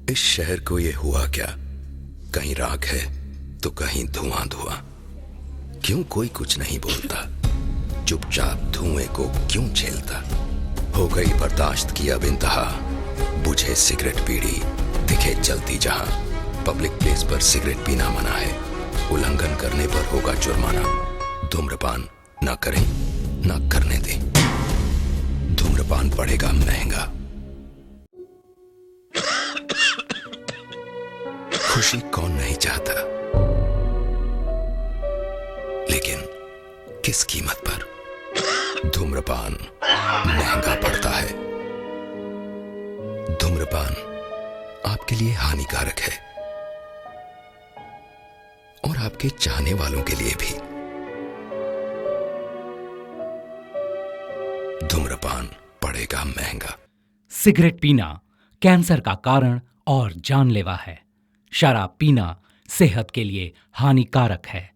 इस शहर को ये हुआ क्या? कहीं राख है तो कहीं धुआं धुआं। क्यों कोई कुछ नहीं बोलता? चुपचाप धुएं को क्यों झेलता? हो गई बर्दाश्त की अब इंतहा। बुझे सिगरेट बीड़ी दिखे जलती जहां। पब्लिक प्लेस पर सिगरेट पीना मना है। उल्लंघन करने पर होगा जुर्माना। धूम्रपान ना करें ना करने दें। धूम्रपान पड़ेगा महंगा। खुशी कौन नहीं चाहता, लेकिन किस कीमत पर? धूम्रपान महंगा पड़ता है। धूम्रपान आपके लिए हानिकारक है और आपके चाहने वालों के लिए भी। धूम्रपान पड़ेगा महंगा। सिगरेट पीना कैंसर का कारण और जानलेवा है। शराब पीना सेहत के लिए हानिकारक है।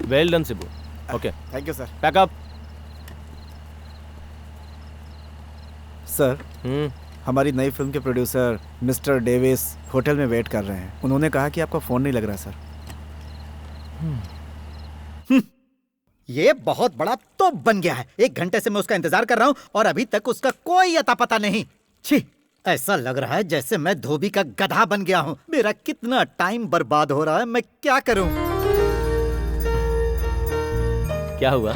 Well done Sibu. Okay thank you sir. Pack up. Sir हमारी नई फिल्म के प्रोड्यूसर मिस्टर डेविस होटल में वेट कर रहे हैं। उन्होंने कहा कि आपका फोन नहीं लग रहा सर। ये बहुत बड़ा तोप बन गया है। 1 घंटे से मैं उसका इंतजार कर रहा हूँ और अभी तक उसका कोई अता पता नहीं। छी, ऐसा लग रहा है जैसे मैं धोबी का गधा बन गया हूँ। मेरा कितना टाइम बर्बाद हो रहा है, मैं क्या करूँ? क्या हुआ?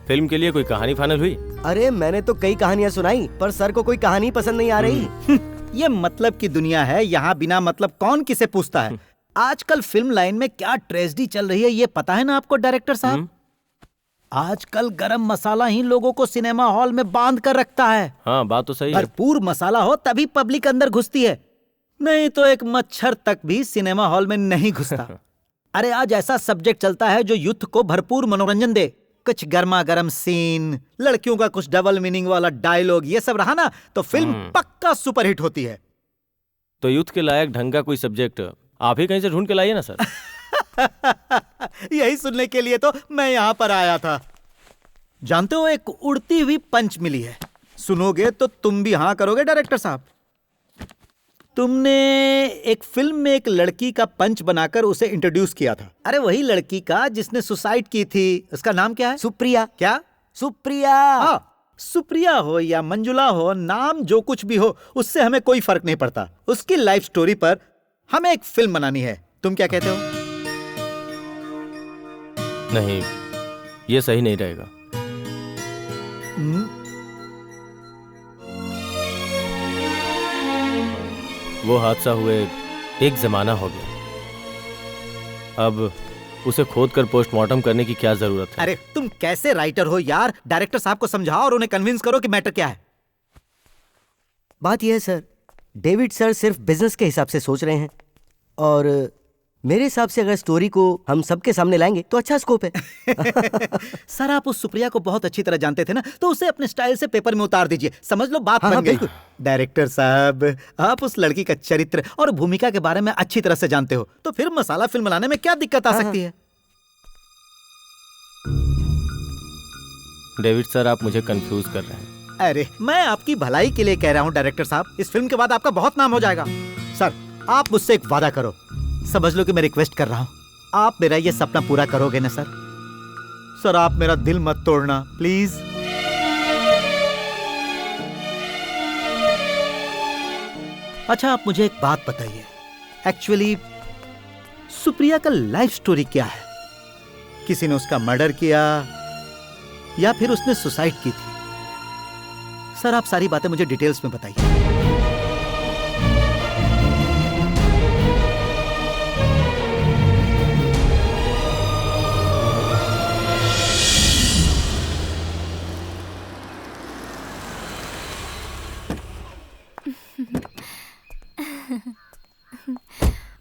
फिल्म के लिए कोई कहानी फाइनल हुई? अरे मैंने तो कई कहानियां सुनाई, पर सर को कोई कहानी पसंद नहीं आ रही। ये मतलब की दुनिया है, यहाँ बिना मतलब कौन किसे पूछता है। आजकल फिल्म लाइन में क्या ट्रेजेडी चल रही है ये पता है ना आपको डायरेक्टर साहब? आजकल गरम मसाला ही लोगों को सिनेमा हॉल में बांध कर रखता है। हाँ, बात तो सही है। भरपूर मसाला हो तभी पब्लिक अंदर घुसती है, नहीं तो एक मच्छर तक भी सिनेमा हॉल में नहीं घुसता। अरे आज ऐसा सब्जेक्ट चलता है जो यूथ को भरपूर मनोरंजन दे। कुछ गर्मा गर्म सीन, लड़कियों का कुछ डबल मीनिंग वाला डायलॉग, ये सब रहा ना तो फिल्म पक्का सुपरहिट होती है। तो यूथ के लायक ढंग का कोई सब्जेक्ट आप ही कहीं से ढूंढ के लाइए ना सर। यही सुनने के लिए तो मैं यहां पर आया था। जानते हो एक उड़ती हुई पंच मिली है, सुनोगे तो तुम भी हाँ करोगे डायरेक्टर साहब। तुमने एक फिल्म में एक लड़की का पंच बनाकर उसे इंट्रोड्यूस किया था। अरे वही लड़की का जिसने सुसाइड की थी, उसका नाम क्या है? सुप्रिया। क्या? सुप्रिया। हाँ, सुप्रिया हो या मंजुला हो, नाम जो कुछ भी हो उससे हमें कोई फर्क नहीं पड़ता। उसकी लाइफ स्टोरी पर हमें एक फिल्म बनानी है, तुम क्या कहते हो? नहीं, ये सही नहीं रहेगा। वो हादसा हुए एक जमाना हो गया, अब उसे खोद कर पोस्टमार्टम करने की क्या जरूरत है? अरे तुम कैसे राइटर हो यार? डायरेक्टर साहब को समझाओ और उन्हें कन्विंस करो कि मैटर क्या है। बात यह है सर, डेविड सर सिर्फ बिजनेस के हिसाब से सोच रहे हैं और मेरे हिसाब से अगर स्टोरी को हम सबके सामने लाएंगे तो अच्छा स्कोप है। सर आप उस सुप्रिया को बहुत अच्छी तरह जानते थे ना, तो उसे अपने स्टाइल से पेपर में उतार दीजिए, समझ लो बात बन गई। डायरेक्टर साहब, आप उस लड़की का चरित्र और भूमिका के बारे में अच्छी तरह से जानते हो, तो फिर मसाला फिल्म बनाने में क्या दिक्कत आ सकती है? डेविड सर, आप मुझे कंफ्यूज कर रहे हैं। अरे मैं आपकी भलाई के लिए कह रहा हूँ डायरेक्टर साहब, इस फिल्म के बाद आपका बहुत नाम हो जाएगा। सर आप मुझसे एक वादा करो, समझ लो कि मैं रिक्वेस्ट कर रहा हूँ, आप मेरा ये सपना पूरा करोगे ना सर? सर आप मेरा दिल मत तोड़ना प्लीज। अच्छा आप मुझे एक बात बताइए, एक्चुअली सुप्रिया का लाइफ स्टोरी क्या है? किसी ने उसका मर्डर किया या फिर उसने सुसाइड की थी? सर आप सारी बातें मुझे डिटेल्स में बताइए।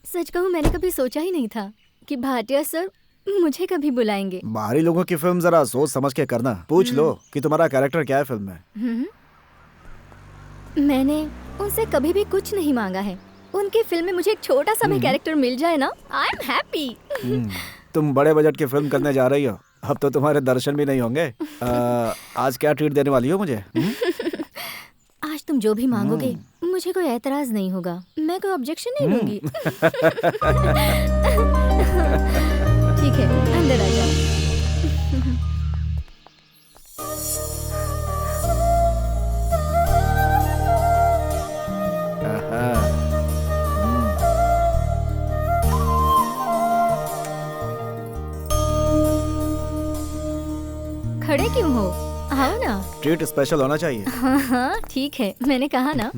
सच कहूं मैंने कभी सोचा ही नहीं था कि भाटिया सर मुझे कभी बुलाएंगे। बाहरी लोगों की फिल्म जरा सोच समझ के करना। पूछ लो कि तुम्हारा कैरेक्टर क्या है फिल्म में। मैंने उनसे कभी भी कुछ नहीं मांगा है। उनकी फिल्म में मुझे एक छोटा सा भी कैरेक्टर मिल जाए ना, आई एम हैप्पी। तुम बड़े बजट की फिल्म करने जा रही हो, अब तो तुम्हारे दर्शन भी नहीं होंगे। आज क्या ट्रीट देने वाली हो मुझे? आज तुम जो भी मांगोगे मुझे कोई एतराज नहीं होगा, मैं कोई ऑब्जेक्शन नहीं लूंगी। ठीक है, अंदर आ जाओ। खड़े क्यों हो? आओ ना। ट्रीट स्पेशल होना चाहिए। हाँ हाँ ठीक है, मैंने कहा ना।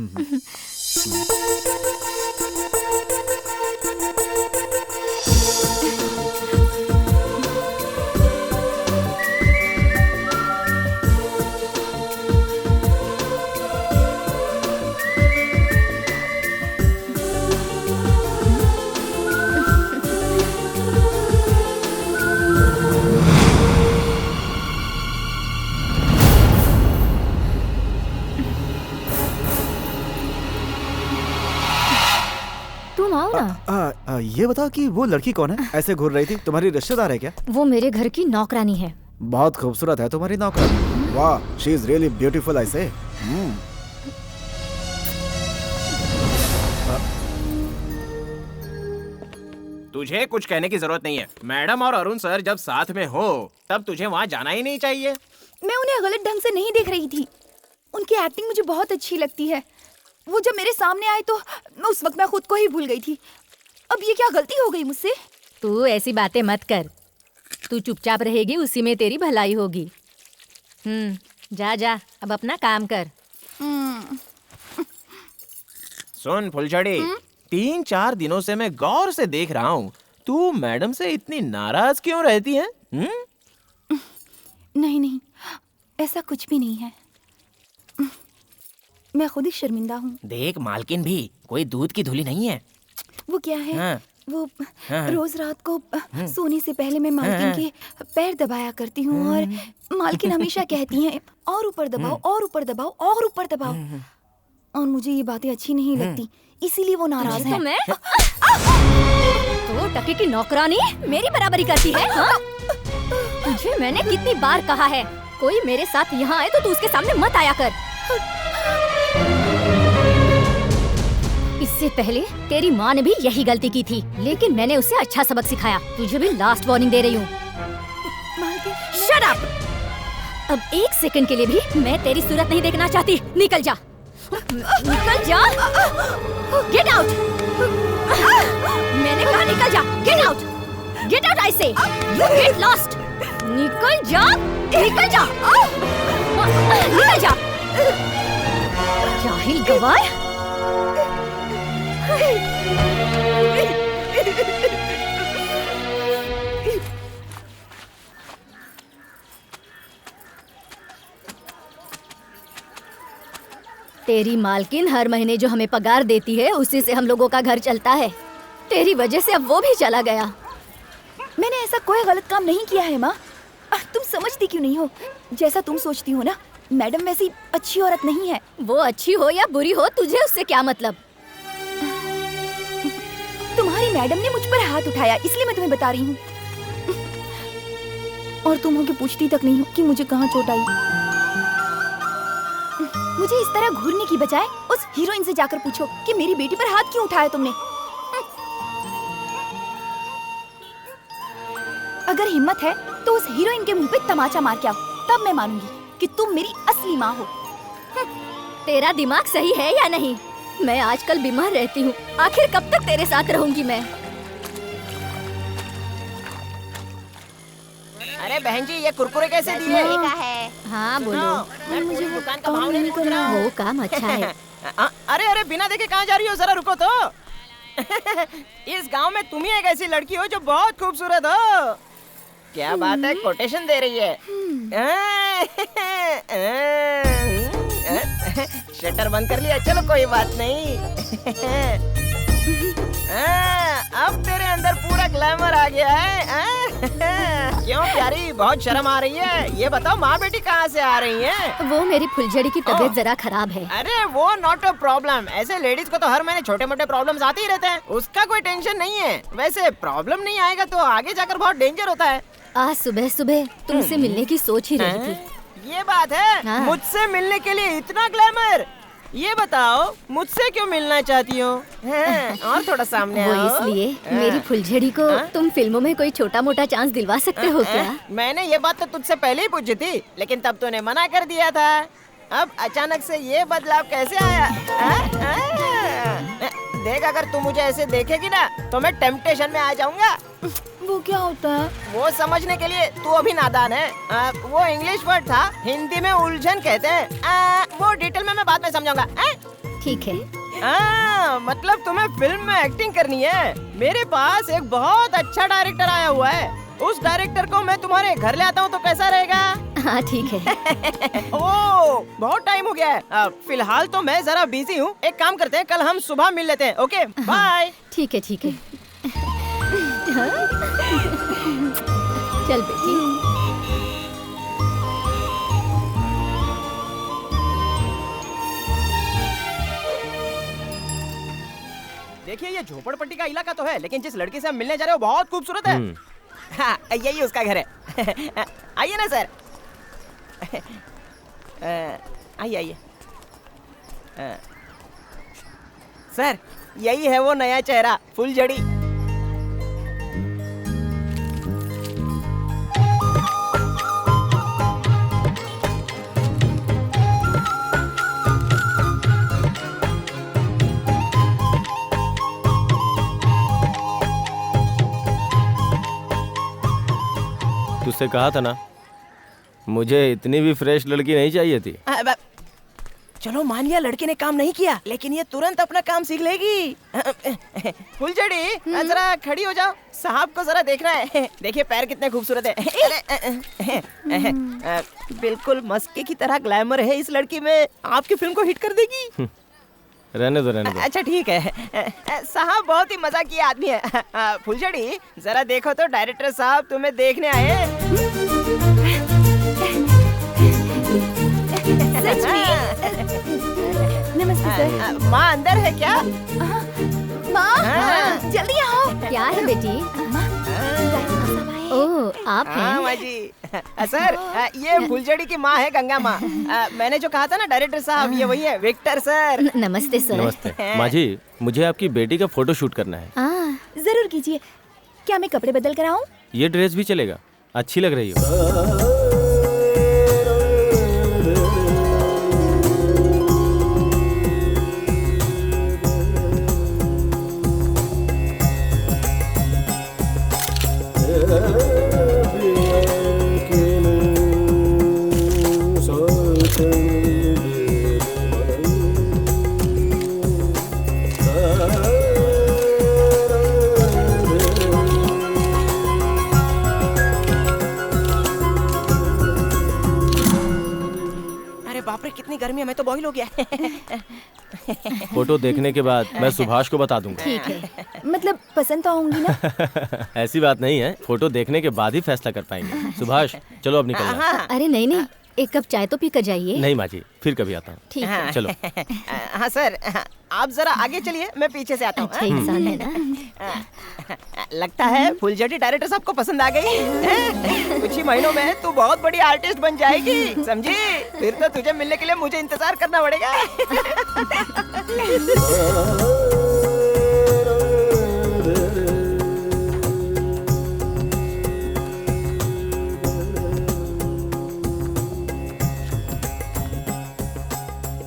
ये बताओ कि वो लड़की कौन है? ऐसे घूर रही थी, तुम्हारी रिश्तेदार है क्या? वो मेरे घर की नौकरानी है। बहुत खूबसूरत है तुम्हारी नौकरानी। वाह, she is really beautiful I से। तुझे कुछ कहने की जरूरत नहीं है। मैडम और अरुण सर जब साथ में हो तब तुझे वहाँ जाना ही नहीं चाहिए। मैं उन्हें गलत ढंग से नहीं देख रही थी। उनकी एक्टिंग मुझे बहुत अच्छी लगती है। वो जब मेरे सामने आए तो उस वक्त मैं खुद को ही भूल गई थी। अब ये क्या गलती हो गई मुझसे? तू ऐसी बातें मत कर, तू चुपचाप रहेगी उसी में तेरी भलाई होगी। जा जा अब अपना काम कर। सुन फुलझड़ी, 3-4 दिनों से मैं गौर से देख रहा हूँ, तू मैडम से इतनी नाराज क्यों रहती है? नहीं, ऐसा कुछ भी नहीं है। मैं खुद ही शर्मिंदा हूँ। देख मालकिन भी कोई दूध की धुली नहीं है। वो क्या है? वो रोज रात को सोने से पहले मैं मालकिन के पैर दबाया करती हूँ और मालकिन हमेशा कहती हैं और ऊपर दबाओ और ऊपर दबाओ और ऊपर दबाओ, और मुझे ये बातें अच्छी नहीं लगती, इसीलिए वो नाराज है। तो टके की नौकरानी मेरी बराबरी करती है? हाँ? तुझे मैंने कितनी बार कहा है कोई मेरे साथ यहाँ आए तो तू उसके सामने मत आया कर। इससे पहले तेरी माँ ने भी यही गलती की थी, लेकिन मैंने उसे अच्छा सबक सिखाया। तुझे भी लास्ट वार्निंग दे रही हूँ। Shut up! अब 1 सेकंड के लिए भी मैं तेरी सूरत नहीं देखना चाहती। निकल जा, निकल जा, गेट आउट। निकल जा, गेट आउट आई से, यू गेट लॉस्ट, निकल जा, निकल जा, निकल जा, जाहिल गवार। तेरी मालकिन हर महीने जो हमें पगार देती है उसी से हम लोगों का घर चलता है। तेरी वजह से अब वो भी चला गया। मैंने ऐसा कोई गलत काम नहीं किया है माँ। तुम समझती क्यों नहीं हो? जैसा तुम सोचती हो ना, मैडम वैसी अच्छी औरत नहीं है। वो अच्छी हो या बुरी हो, तुझे उससे क्या मतलब? तुम्हारी मैडम ने मुझ पर हाथ उठाया, इसलिए मैं तुम्हें बता रही हूँ। और तुम होके पूछती तक नहीं हो कि मुझे कहाँ चोट आई। मुझे इस तरह घूरने की बजाय उस हीरोइन से जाकर पूछो कि मेरी बेटी पर हाथ क्यों उठाया तुमने। अगर हिम्मत है तो उस हीरोइन के मुंह पे तमाचा मार के आओ, तब मैं मानूंगी कि तुम मेरी असली माँ हो। तेरा दिमाग सही है या नहीं? मैं आजकल बीमार रहती हूँ, आखिर कब तक तेरे साथ रहूंगी मैं? अरे बहन जी, ये कुरकुरे कैसे दिए? हाँ बोलो। मुझे दुकान का भाव नहीं पूछ रहा। वो काम अच्छा है। अरे अरे, बिना देखे कहाँ जा रही हो? जरा रुको तो। इस गांव में तुम ही एक ऐसी लड़की हो जो बहुत खूबसूरत हो। क्या बात है, कोटेशन दे रही है। शटर बंद कर लिया, चलो कोई बात नहीं। अब तेरे अंदर पूरा ग्लैमर आ गया है। क्यों प्यारी, बहुत शर्म आ रही है? ये बताओ, माँ बेटी कहाँ से आ रही हैं? वो मेरी फुलझड़ी की तबीयत जरा खराब है। अरे वो नॉट अ प्रॉब्लम। ऐसे लेडीज को तो हर महीने छोटे मोटे प्रॉब्लम्स आते ही रहते हैं, उसका कोई टेंशन नहीं है। वैसे प्रॉब्लम नहीं आएगा तो आगे जाकर बहुत डेंजर होता है। आज सुबह सुबह तुमसे मिलने की सोच ही रही थी। ये बात है? हाँ। मुझसे मिलने के लिए इतना ग्लैमर? ये बताओ, मुझसे क्यों मिलना चाहती हो? और थोड़ा सामने वो आओ। इसलिए मेरी फुलझड़ी को तुम फिल्मों में कोई छोटा मोटा चांस दिलवा सकते हो क्या? मैंने ये बात तो तुझसे पहले ही पूछी थी, लेकिन तब तूने मना कर दिया था। अब अचानक से ये बदलाव कैसे आया? देख, अगर तू मुझे ऐसे देखेगी ना तो मैं टेम्पटेशन में आ जाऊंगा। वो क्या होता है? वो समझने के लिए तू अभी नादान है। वो इंग्लिश वर्ड था, हिंदी में उलझन कहते हैं। वो डिटेल में मैं बाद में समझाऊंगा। ठीक है। मतलब तुम्हें फिल्म में एक्टिंग करनी है? मेरे पास एक बहुत अच्छा डायरेक्टर आया हुआ है। उस डायरेक्टर को मैं तुम्हारे घर ले आता हूँ तो कैसा रहेगा? हाँ ठीक है। ओह, बहुत टाइम हो गया है। फिलहाल तो मैं जरा बिजी हूँ। एक काम करते हैं, कल हम सुबह मिल लेते हैं। Okay bye. ठीक है ठीक है। चल बेटी। देखिए, ये झोपड़पट्टी का इलाका तो है, लेकिन जिस लड़की से हम मिलने जा रहे हो बहुत खूबसूरत है। हाँ, यही उसका घर है। आइए ना सर। आइए आइए। सर, यही है वो नया चेहरा, फुलझड़ी। तुझसे कहा था ना, मुझे इतनी भी फ्रेश लड़की नहीं चाहिए थी। चलो मान लिया लड़के ने काम नहीं किया, लेकिन ये तुरंत अपना काम सीख लेगी। फुलझड़ी, जरा खड़ी हो जाओ, साहब को जरा देखना है। देखिए पैर कितने खूबसूरत है। बिल्कुल मस्के की तरह ग्लैमर है इस लड़की में, आपकी फिल्म को हिट कर देगी। रहने दो रहने दो। अच्छा ठीक है साहब, बहुत ही मजाकी आदमी है। फुलझड़ी, जरा देखो तो डायरेक्टर साहब तुम्हें देखने आए। सच में? नमस्ते सर। माँ अंदर है क्या? माँ, जल्दी आओ। क्या है बेटी? ओह, आप हैं? माँ जी। सर, ये फुलझड़ी की माँ है, गंगा माँ। मैंने जो कहा था ना डायरेक्टर साहब, ये वही है, विक्टर सर। नमस्ते सर। नमस्ते माँ जी, मुझे आपकी बेटी का फोटो शूट करना है। जरूर कीजिए। क्या मैं कपड़े बदल कर आऊं? ये ड्रेस भी चलेगा, अच्छी लग रही हो। अरे बाप रे, कितनी गर्मी है, मैं तो बॉईल हो गया। फोटो देखने के बाद मैं सुभाष को बता दूंगा। ठीक है, मतलब पसंद तो आऊंगी ना। ऐसी बात नहीं है, फोटो देखने के बाद ही फैसला कर पाएंगे। सुभाष चलो अब निकलना। हाँ अरे नहीं नहीं, एक कप चाय तो पी कर जाइए। नहीं माँ जी, फिर कभी आता हूँ। ठीक है। चलो। हाँ सर, आप जरा आगे चलिए, मैं पीछे से आता हूँ। अच्छा इंसान है ना। लगता है फुलझड़ी डायरेक्टर साहब को पसंद आ गई। कुछ ही महीनों में तू बहुत बड़ी आर्टिस्ट बन जाएगी, समझी? फिर तो तुझे मिलने के लिए मुझे इंतजार करना पड़ेगा।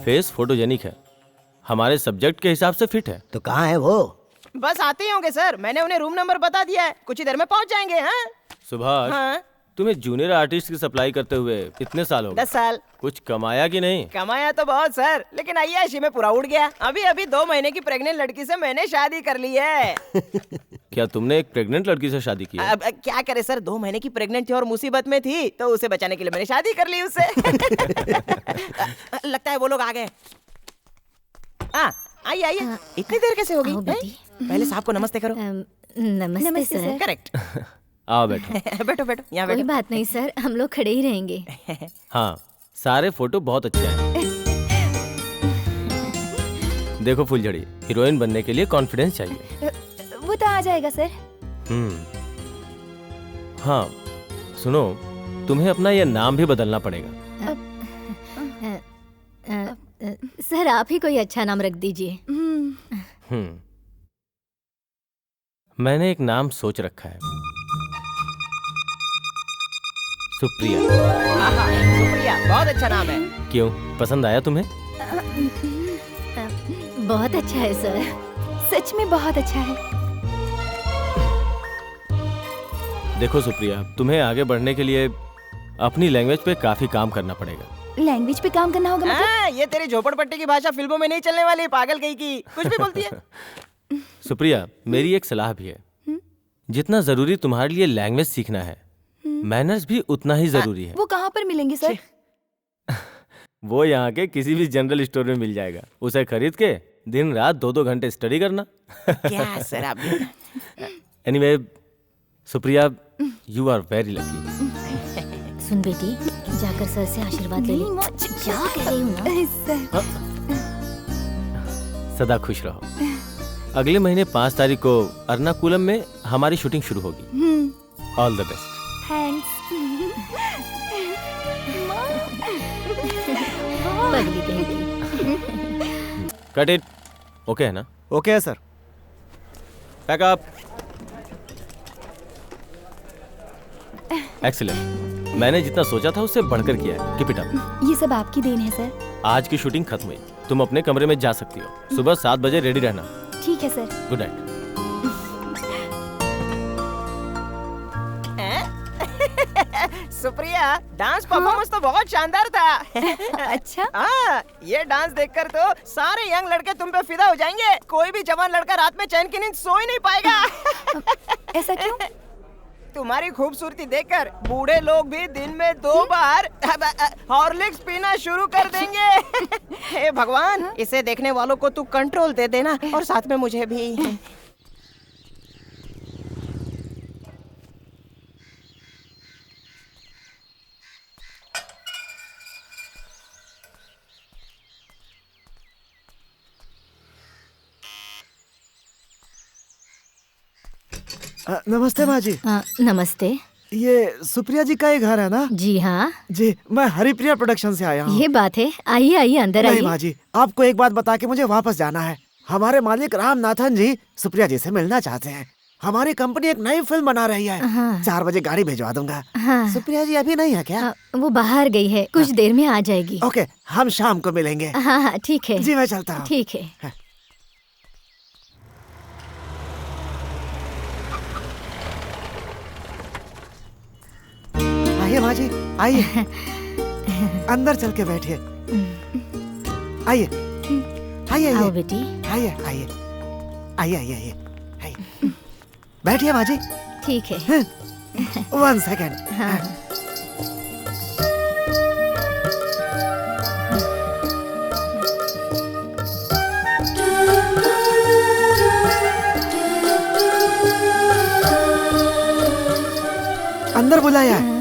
फेस फोटोजेनिक है, हमारे सब्जेक्ट के हिसाब से फिट है। तो कहाँ है वो? बस आते ही होंगे सर, मैंने उन्हें रूम नंबर बता दिया है, कुछ ही देर में पहुंच जाएंगे। हाँ सुभाष, हाँ, तुम्हें जूनियर आर्टिस्ट की सप्लाई करते हुए इतने साल हो गए, 10 साल। कुछ कमाया कि नहीं? कमाया तो बहुत सर, लेकिन अय्याशी में पूरा उड़ गया। अभी 2 महीने की प्रेग्नेंट लड़की से मैंने शादी कर ली है। क्या तुमने एक प्रेग्नेंट लड़की से शादी की है? अब क्या करे सर, 2 महीने की प्रेग्नेंट थी और मुसीबत में थी, तो उसे बचाने के लिए मैंने शादी कर ली उससे। लगता है वो लोग आ गए। आइए आइए, इतनी देर कैसे हो गई? आओ बेटी। पहले साहब को नमस्ते करो। नमस्ते सर। करेक्ट। आओ बैठो। बैठो बैठो, यहाँ कोई बैठो। बात नहीं सर, हम लोग खड़े ही रहेंगे। हाँ, सारे फोटो बहुत अच्छे हैं। देखो फुलझड़ी, हीरोइन बनने के लिए कॉन्फिडेंस चाहिए। वो तो आ जाएगा सर। हाँ, सुनो, तुम्हें अपना यह नाम भी बदलना पड़ेगा। सर आप ही कोई अच्छा नाम रख दीजिए। मैंने एक नाम सोच रखा है, सुप्रिया। सुप्रिया बहुत अच्छा नाम है। क्यों, पसंद आया तुम्हें? बहुत अच्छा है सर। सच में बहुत अच्छा है। देखो सुप्रिया, तुम्हें आगे बढ़ने के लिए अपनी लैंग्वेज पे काफी काम करना पड़ेगा। लैंग्वेज पे काम करना होगा मतलब? ये तेरी झोपड़पट्टी की भाषा फिल्मों में नहीं चलने वाली, पागल कहीं की कुछ भी बोलती है। सुप्रिया, मेरी एक सलाह भी है, जितना जरूरी तुम्हारे लिए लैंग्वेज सीखना है, मैनर्स भी उतना ही जरूरी है। वो कहाँ पर मिलेंगे सर? वो यहाँ के किसी भी जनरल स्टोर में मिल जाएगा, उसे खरीद के दिन रात 2-2 घंटे स्टडी करना। क्या सर आप? Anyway Supriya, you are very lucky. सुन बेटी, जाकर सर से आशीर्वाद ले ले। क्या कह रही हूँ ना? सदा खुश रहो। अगले महीने 5 तारीख को अर्नाकुलम में हमारी शूटिंग शुरू होगी। All the best. थैंक्स। पगली कहीं की। Cut it. ओके है ना? ओके है सर। Pack up. एक्सीलेंट। मैंने जितना सोचा था उससे बढ़कर किया है। Keep it up. ये सब आपकी देन है सर। आज की शूटिंग खत्म हुई, तुम अपने कमरे में जा सकती हो। सुबह 7 बजे रेडी रहना। ठीक है sir. Good night. Supriya, dance performance तो बहुत शानदार था। अच्छा? हाँ, ये डांस देखकर तो सारे यंग लड़के तुम पे फिदा हो जाएंगे। कोई भी जवान लड़का रात में चैन की नींद सो ही नहीं पाएगा। ऐसा क्यों? तुम्हारी खूबसूरती देखकर बूढ़े लोग भी दिन में 2 बार हॉर्लिक्स पीना शुरू कर देंगे। हे भगवान, इसे देखने वालों को तू कंट्रोल दे देना और साथ में मुझे भी। नमस्ते माँ जी। नमस्ते। ये सुप्रिया जी का ही घर है ना? जी हाँ। जी, मैं हरिप्रिया प्रोडक्शन से आया हूँ। ये बात है, आइए आइए अंदर नहीं आइए। माँ जी, आपको एक बात बता के मुझे वापस जाना है। हमारे मालिक रामनाथन जी सुप्रिया जी से मिलना चाहते हैं। हमारी कंपनी एक नई फिल्म बना रही है। हाँ। 4 बजे गाड़ी भिजवा दूंगा। हाँ। सुप्रिया जी अभी नहीं है क्या? वो बाहर गई है, कुछ देर में आ जाएगी। ओके, हम शाम को मिलेंगे। हाँ हाँ ठीक है। जी मैं चलता हूँ। ठीक है। आइए माँ जी, आइए। अंदर चल के बैठिए। आइए आइए आओ आइए बेटी। आइए आइए आइए आइए आइए आइए। बैठिए माँ जी। ठीक है। 1 सेकेंड। हाँ। अंदर बुलाया है।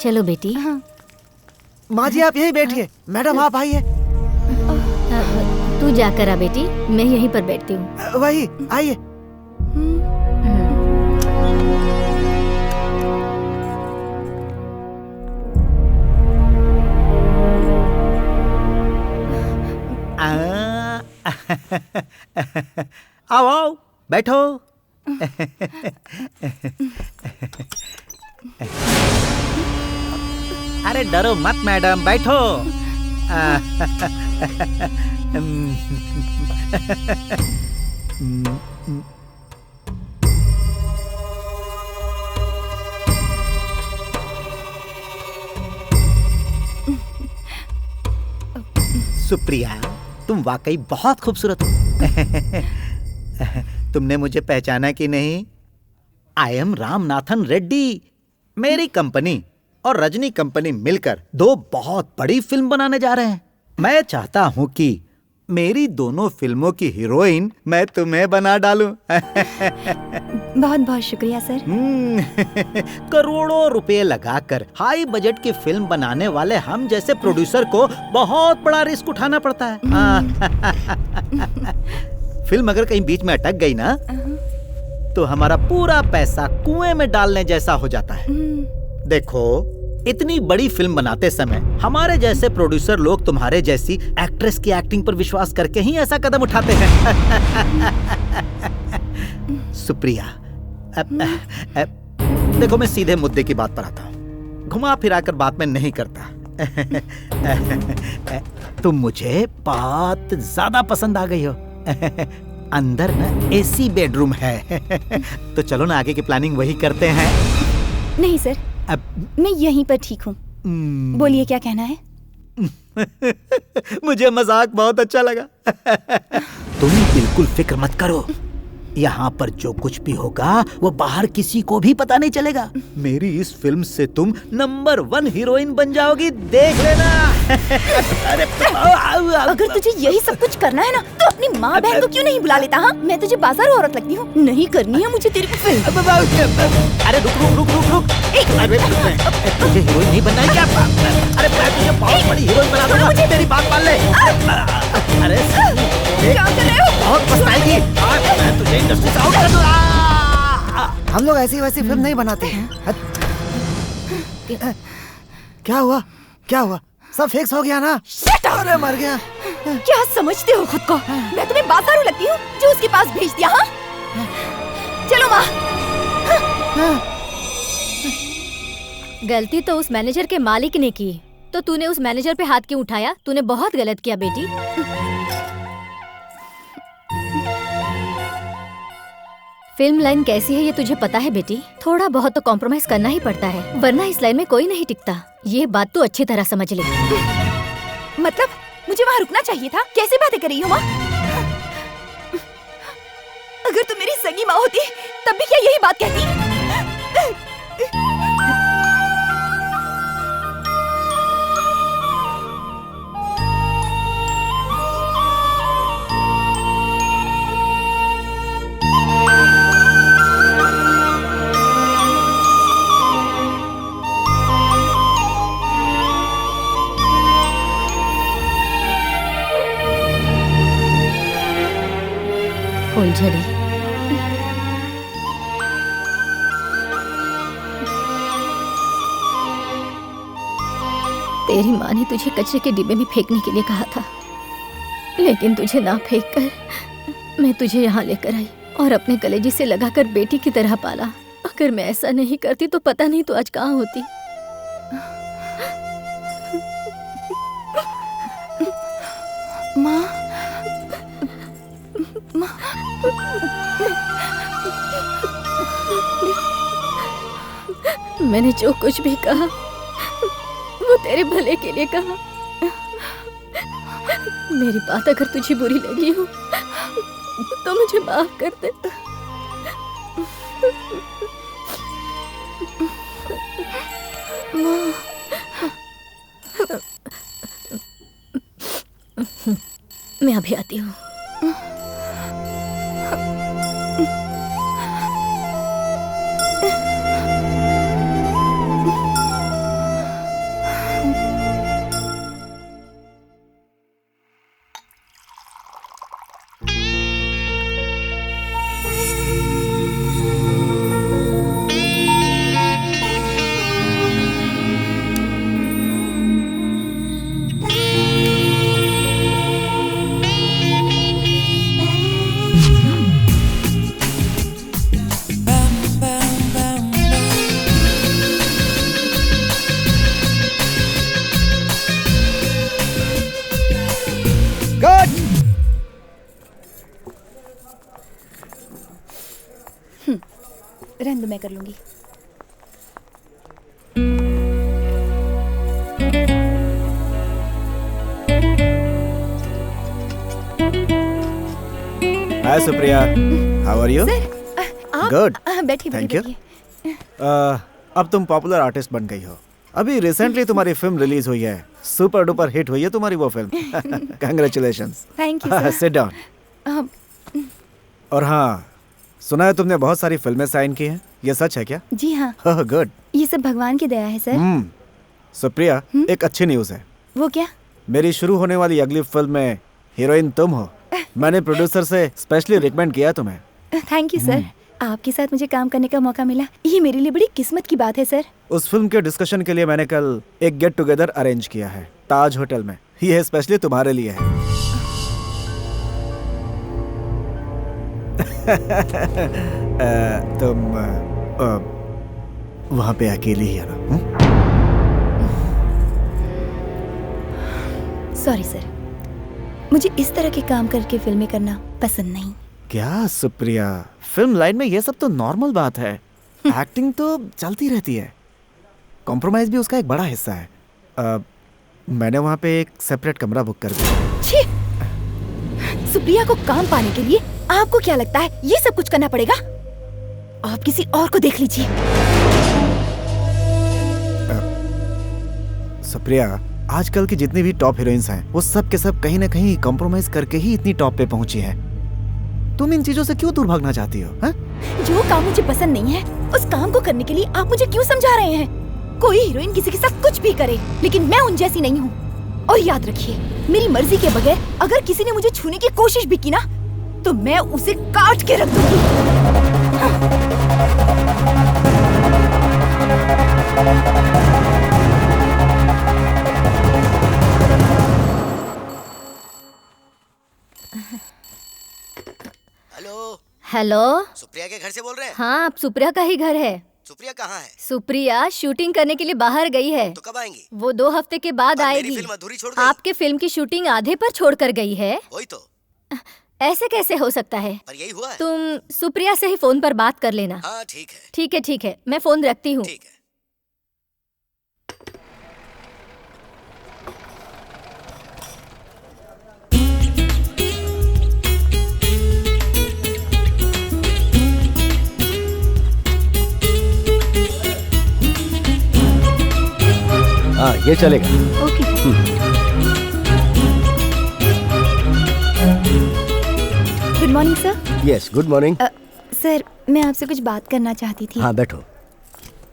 चलो बेटी। माँ जी आप यही बैठिए। मैडम आप आइए। तू जाकर आ बेटी, मैं यहीं पर बैठती हूँ। वही आइए। आओ आओ बैठो। अरे डरो मत मैडम, बैठो। सुप्रिया, तुम वाकई बहुत खूबसूरत हो। तुमने मुझे पहचाना कि नहीं? I am Ramanathan Reddy. मेरी कंपनी और रजनी कंपनी मिलकर 2 बहुत बड़ी फिल्म बनाने जा रहे हैं। मैं चाहता हूं कि मेरी दोनों फिल्मों की हीरोइन मैं तुम्हें बना डालूं। बहुत बहुत शुक्रिया सर। करोड़ों रुपए लगाकर हाई बजट की फिल्म बनाने वाले हम जैसे प्रोड्यूसर को बहुत बड़ा रिस्क उठाना पड़ता है। फिल्म अगर कहीं बीच में अटक गई ना, तो हमारा पूरा पैसा कुएं में डालने जैसा हो जाता है। देखो, इतनी बड़ी फिल्म बनाते समय हमारे जैसे प्रोड्यूसर लोग तुम्हारे जैसी एक्ट्रेस की एक्टिंग पर विश्वास करके ही ऐसा कदम उठाते हैं। सुप्रिया, देखो मैं सीधे मुद्दे की बात पर आता हूँ, घुमा फिराकर बात में नहीं करता। तुम मुझे बहुत ज्यादा पसंद आ गई हो। अंदर ना एसी बेडरूम है। तो चलो ना आगे की प्लानिंग वही करते हैं। नहीं सर, मैं यहीं पर ठीक हूँ। बोलिए क्या कहना है? मुझे मजाक बहुत अच्छा लगा। तुम बिल्कुल फिक्र मत करो, यहाँ पर जो कुछ भी होगा वो बाहर किसी को भी पता नहीं चलेगा। मेरी इस फिल्म से तुम नंबर 1 हीरोइन बन जाओगी, देख लेना। अरे अगर तुझे यही सब कुछ करना है ना, तो अपनी माँ बहन को क्यों नहीं बुला लेता? हाँ, मैं तुझे बाजारू औरत लगती हूँ? नहीं करनी है मुझे तेरी फिल्म। अरे रुक। अरे तुझे हीरोइन नहीं बनना है क्या? अरे मैं तुझे बहुत बड़ी हीरोइन बना दूंगा, मुझे मेरी बात मान ले। अरे क्या कर रहे हो? बहुत पछताएगी। मैं तुझे इंडस्ट्री से आउट कर दूंगा। हम लोग ऐसी वैसी फिल्म नहीं बनाते हैं। क्या हुआ? क्या हुआ? सब फिक्स हो गया ना? अरे मर गया। क्या समझते हो खुद को? मैं तुम्हें बाजारू लगती हूँ जो उसके पास भेज दिया? हाँ, चलो माँ। गलती तो उस मैनेजर के मालिक ने की, तो तूने उस मैनेजर पे हाथ क्यों उठाया? तूने बहुत गलत किया बेटी। फिल्म लाइन कैसी है ये तुझे पता है बेटी? थोड़ा बहुत तो कॉम्प्रोमाइज करना ही पड़ता है, वरना इस लाइन में कोई नहीं टिकता। ये बात तू अच्छी तरह समझ ले। मतलब मुझे वहाँ रुकना चाहिए था? कैसी बातें कर रही हो माँ? अगर तुम मेरी सगी माँ होती तब भी क्या यही बात कहती? फूलझड़ी, तेरी माँ ने तुझे कचरे के डिब्बे में फेंकने के लिए कहा था, लेकिन तुझे ना फेंककर मैं तुझे यहाँ लेकर आई और अपने कलेजे से लगाकर बेटी की तरह पाला। अगर मैं ऐसा नहीं करती तो पता नहीं तो आज कहाँ होती। माँ, मैंने जो कुछ भी कहा वो तेरे भले के लिए कहा। मेरी बात अगर तुझे बुरी लगी हो तो मुझे माफ कर दे। मैं अभी आती हूँ। रहने दो, मैं कर लूंगी। Hi Supriya, how are you? Good, बैठिए थैंक यू। अब तुम पॉपुलर आर्टिस्ट बन गई हो। अभी रिसेंटली तुम्हारी फिल्म रिलीज हुई है, सुपर डुपर हिट हुई है तुम्हारी वो film. Congratulations. Thank you. Sit down. और हाँ, सुना है तुमने बहुत सारी फिल्में साइन की हैं, ये सच है क्या? जी हाँ। Oh good. ये सब भगवान की दया है सर। सुप्रिया, एक अच्छी न्यूज़ है। वो क्या? मेरी शुरू होने वाली अगली फिल्म में हीरोइन तुम हो। मैंने प्रोड्यूसर से स्पेशली रिकमेंड किया तुम्हें। थैंक यू सर, आपके साथ मुझे काम करने का मौका मिला, ये मेरे लिए बड़ी किस्मत की बात है सर। उस फिल्म के डिस्कशन के लिए मैंने कल एक गेट टुगेदर अरेंज किया है ताज होटल में। ये स्पेशली तुम्हारे लिए है। तुम वहाँ पे अकेली ही आना। सॉरी सर, मुझे इस तरह के काम करके फिल्में करना पसंद नहीं। क्या सुप्रिया, फिल्म लाइन में ये सब तो नॉर्मल बात है। एक्टिंग तो चलती रहती है, कॉम्प्रोमाइज भी उसका एक बड़ा हिस्सा है। मैंने वहाँ पे एक सेपरेट कमरा बुक कर दिया। छी! सुप्रिया को काम पाने के लिए आपको क्या लगता है ये सब कुछ करना पड़ेगा? आप किसी और को देख लीजिए। सुप्रिया, आजकल की जितनी भी टॉप हीरोइंस हैं, वो सब के सब कहीं ना कहीं कॉम्प्रोमाइज करके ही इतनी टॉप पे पहुंची हैं। तुम इन चीजों से क्यों दूर भागना चाहती हो? हा? जो काम मुझे पसंद नहीं है, उस काम को करने के लिए आप मुझे क्यों समझा रहे हैं? कोई हीरोइन किसी के साथ कुछ भी करे, लेकिन मैं उन जैसी नहीं हूँ। और याद रखिए, मेरी मर्जी के बगैर अगर किसी ने मुझे छूने की कोशिश भी की ना, तो मैं उसे काट के रख दूंगी। हेलो। हेलो, सुप्रिया के घर से बोल रहे हैं? हाँ, अब सुप्रिया का ही घर है। सुप्रिया कहाँ है? सुप्रिया शूटिंग करने के लिए बाहर गई है। तो कब आएंगी? वो 2 हफ्ते के बाद आएगी। मेरी फिल्म अधूरी छोड़ गई? आपके फिल्म की शूटिंग आधे पर छोड़कर गई है। वही तो। ऐसे कैसे हो सकता है? पर यही हुआ है। तुम सुप्रिया से ही फोन पर बात कर लेना। हाँ ठीक है। ठीक है, ठीक है, मैं फोन रखती हूँ। ठीक है। हाँ, ये चलेगा। Okay. Good morning sir. Yes, good morning. Sir, मैं आपसे कुछ बात करना चाहती थी। हाँ बैठो,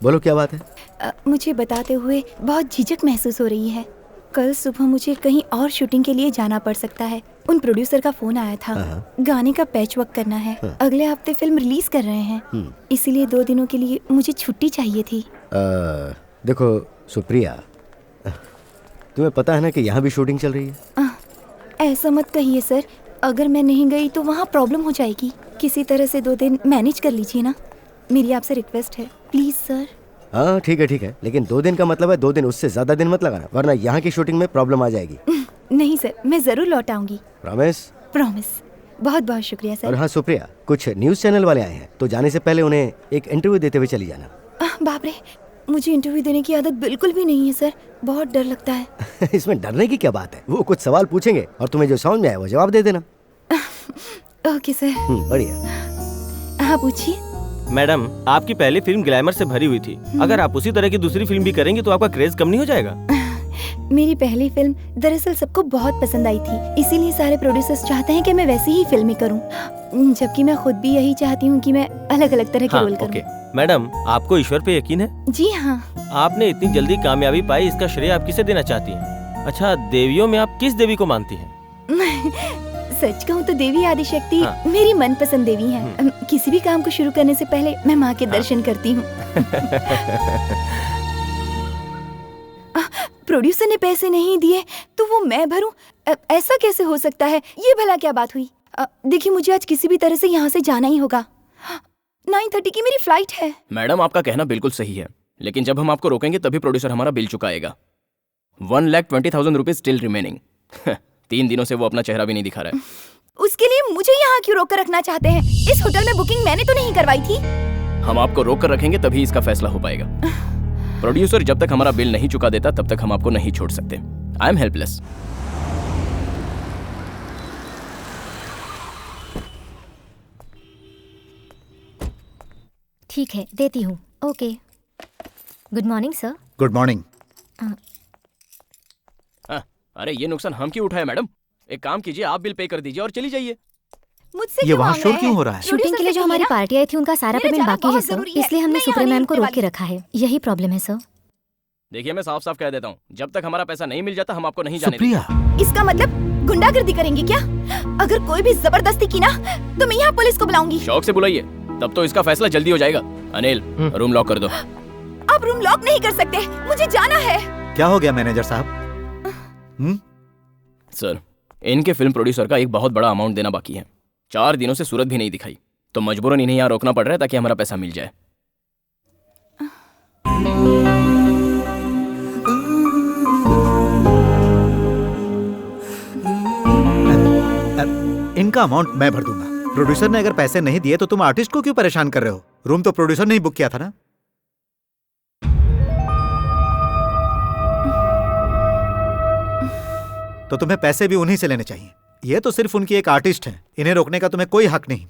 बोलो क्या बात है? मुझे बताते हुए बहुत झिझक महसूस हो रही है। कल सुबह मुझे कहीं और शूटिंग के लिए जाना पड़ सकता है। उन प्रोड्यूसर का फोन आया था, गाने का पैच वर्क करना है। अगले हफ्ते फिल्म रिलीज कर रहे हैं, इसीलिए 2 दिनों के लिए मुझे छुट्टी चाहिए थी। देखो सुप्रिया, तुम्हें पता है ना कि यहाँ भी शूटिंग चल रही है। ऐसा मत कहिए सर, अगर मैं नहीं गई तो वहाँ प्रॉब्लम हो जाएगी। किसी तरह से 2 दिन मैनेज कर लीजिए ना, मेरी आपसे रिक्वेस्ट है प्लीज सर। हाँ ठीक है, लेकिन 2 दिन का मतलब है 2 दिन, उससे ज्यादा दिन मत लगाना, वरना यहाँ की शूटिंग में प्रॉब्लम आ जाएगी। नहीं सर, मैं जरूर लौट आऊंगी। प्रॉमिस? प्रॉमिस। बहुत बहुत शुक्रिया सर। और हाँ सुप्रिया, कुछ न्यूज चैनल वाले आए हैं, तो जाने से पहले उन्हें एक इंटरव्यू देते हुए चली जाना। बाप रे, मुझे इंटरव्यू देने की आदत बिल्कुल भी नहीं है सर, बहुत डर लगता है। इसमें डरने की क्या बात है, वो कुछ सवाल पूछेंगे और तुम्हें जो समझ में आए वो जवाब दे देना। Okay sir. बढ़िया। हाँ पूछिए। मैडम, आपकी पहली फिल्म ग्लैमर से भरी हुई थी, अगर आप उसी तरह की दूसरी फिल्म भी करेंगी तो आपका क्रेज कम नहीं हो जाएगा? मेरी पहली फिल्म दरअसल सबको बहुत पसंद आई थी, इसीलिए सारे प्रोड्यूसर्स चाहते हैं कि मैं वैसी ही फिल्में करूं, जबकि मैं खुद भी यही चाहती हूँ कि मैं अलग अलग तरह के रोल करूं। ओके। मैडम, आपको ईश्वर पे यकीन है? जी हाँ। आपने इतनी जल्दी कामयाबी पाई, इसका श्रेय आप किसे देना चाहती हैं? अच्छा, देवियों में आप किस देवी को मानती हैं? सच कहूँ तो देवी आदिशक्ति मेरी मनपसंद देवी है। किसी भी काम को शुरू करने से पहले मैं माँ के दर्शन करती हूँ। प्रोड्यूसर ने पैसे नहीं दिए तो वो मैं भरूं, ऐसा कैसे हो सकता है? ये भला क्या बात हुई? देखिए, मुझे आज किसी भी तरह से यहाँ से जाना ही होगा। 9:30 की मेरी फ्लाइट है। मैडम, आपका कहना बिल्कुल सही है, लेकिन जब हम आपको रोकेंगे तभी प्रोड्यूसर हमारा बिल चुकाएगा। 1,20,000 rupees still remaining. 3 दिनों से वो अपना चेहरा भी नहीं दिखा रहा है। उसके लिए मुझे यहाँ क्यों रोक कर रखना चाहते हैं? इस होटल में बुकिंग मैंने तो नहीं करवाई थी। हम आपको रोक कर रखेंगे तभी इसका फैसला हो पाएगा। प्रोड्यूसर जब तक हमारा बिल नहीं चुका देता तब तक हम आपको नहीं छोड़ सकते। I am helpless. ठीक है, देती हूँ। Okay. Good morning sir. Good morning. अरे ये नुकसान हम क्यों उठाए मैडम? एक काम कीजिए, आप बिल पे कर दीजिए और चली जाइए। मुझसे ये वहाँ शोर क्यों हो रहा है? शूटिंग के लिए जो हमारी पार्टी आई थी उनका सारा पेमेंट बाकी है सर, इसलिए हमने सुप्रे मैम को रोक के रखा है। यही प्रॉब्लम है सर। देखिए, मैं साफ साफ कह देता हूँ, जब तक हमारा पैसा नहीं मिल जाता हम आपको नहीं जाने सुप्रिया, इसका मतलब गुंडागर्दी करेंगे क्या? अगर कोई भी जबरदस्ती की ना तो मैं यहाँ पुलिस को बुलाऊंगी। शौक से बुलाइए, तब तो इसका फैसला जल्दी हो जाएगा। अनिल, रूम लॉक कर दो। आप रूम लॉक नहीं कर सकते, मुझे जाना है। क्या हो गया मैनेजर साहब? सर, इनके फिल्म प्रोड्यूसर का एक बहुत बड़ा अमाउंट देना बाकी है। 4 दिनों से सूरत भी नहीं दिखाई, तो मजबूरन इन्हें यहाँ रोकना पड़ रहा है ताकि हमारा पैसा मिल जाए। इनका अमाउंट मैं भर दूंगा। प्रोड्यूसर ने अगर पैसे नहीं दिए तो तुम आर्टिस्ट को क्यों परेशान कर रहे हो? रूम तो प्रोड्यूसर ने ही बुक किया था ना। तो तुम्हें पैसे भी उन्हीं से लेने चाहिए। ये तो सिर्फ उनकी एक आर्टिस्ट है, इन्हें रोकने का तुम्हें कोई हक नहीं।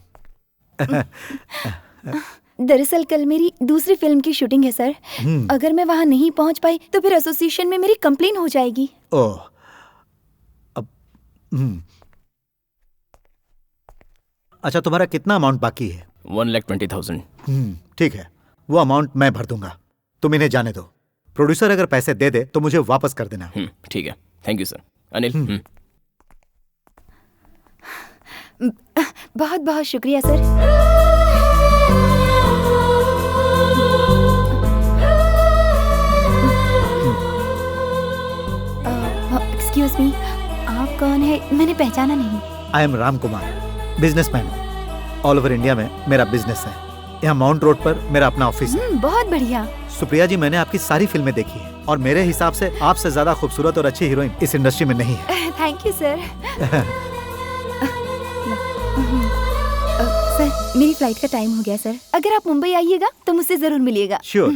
दरअसल कल मेरी दूसरी फिल्म की शूटिंग है सर। अगर मैं वहाँ नहीं पहुँच पाई तो फिर एसोसिएशन में मेरी कंप्लेन हो जाएगी। ओह, अब अच्छा, तुम्हारा कितना अमाउंट बाकी है? 1,20,000। ठीक है, वो अमाउंट मैं भर दूंगा, तुम इन्हें जाने दो। प्रोड्यूसर अगर पैसे दे दे तो मुझे वापस कर देना। ठीक है, थैंक यू सर। अनिल, बहुत बहुत शुक्रिया सर। एक्सक्यूज मी, आप कौन है? मैंने पहचाना नहीं। I am Ram Kumar, businessman हूँ। ऑल ओवर इंडिया में मेरा बिजनेस है। यहाँ माउंट रोड पर मेरा अपना ऑफिस है। बहुत बढ़िया। सुप्रिया जी, मैंने आपकी सारी फिल्में देखी है और मेरे हिसाब से आपसे ज्यादा खूबसूरत और अच्छी हीरोइन इस इंडस्ट्री में नहीं है। Thank you sir. सर, मेरी फ्लाइट का टाइम हो गया सर। अगर आप मुंबई आइएगा तो मुझसे जरूर मिलिएगा। Sure.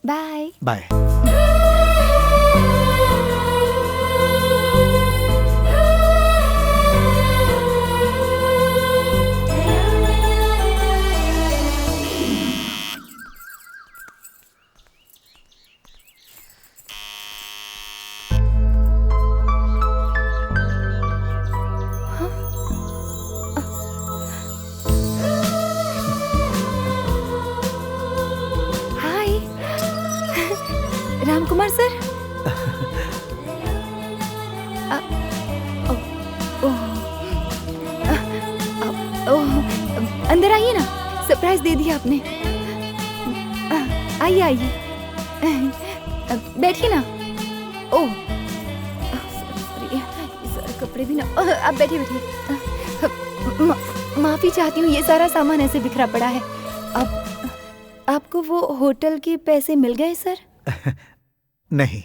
Bye bye. Ramkumar sir. अंदर आइए ना, सरप्राइज दे दिया आपने। आइए आइए, बैठिए ना। ओह सारे कपड़े भी ना। आप बैठिए बैठिए। माफी चाहती हूँ, ये सारा सामान ऐसे बिखरा पड़ा है। अब आपको वो होटल के पैसे मिल गए सर? नहीं,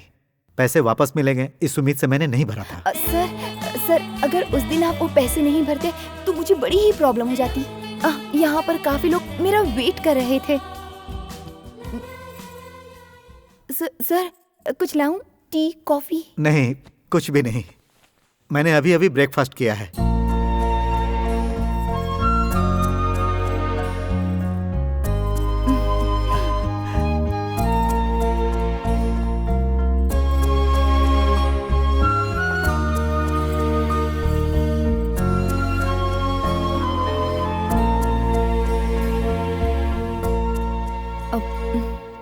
पैसे वापस मिलेंगे इस उम्मीद से मैंने नहीं भरा था। सर, अगर उस दिन आप वो पैसे नहीं भरते तो मुझे बड़ी ही प्रॉब्लम हो जाती। यहाँ पर काफी लोग मेरा वेट कर रहे थे। सर कुछ लाऊं? T, coffee? नहीं, कुछ भी नहीं। मैंने अभी अभी ब्रेकफास्ट किया है।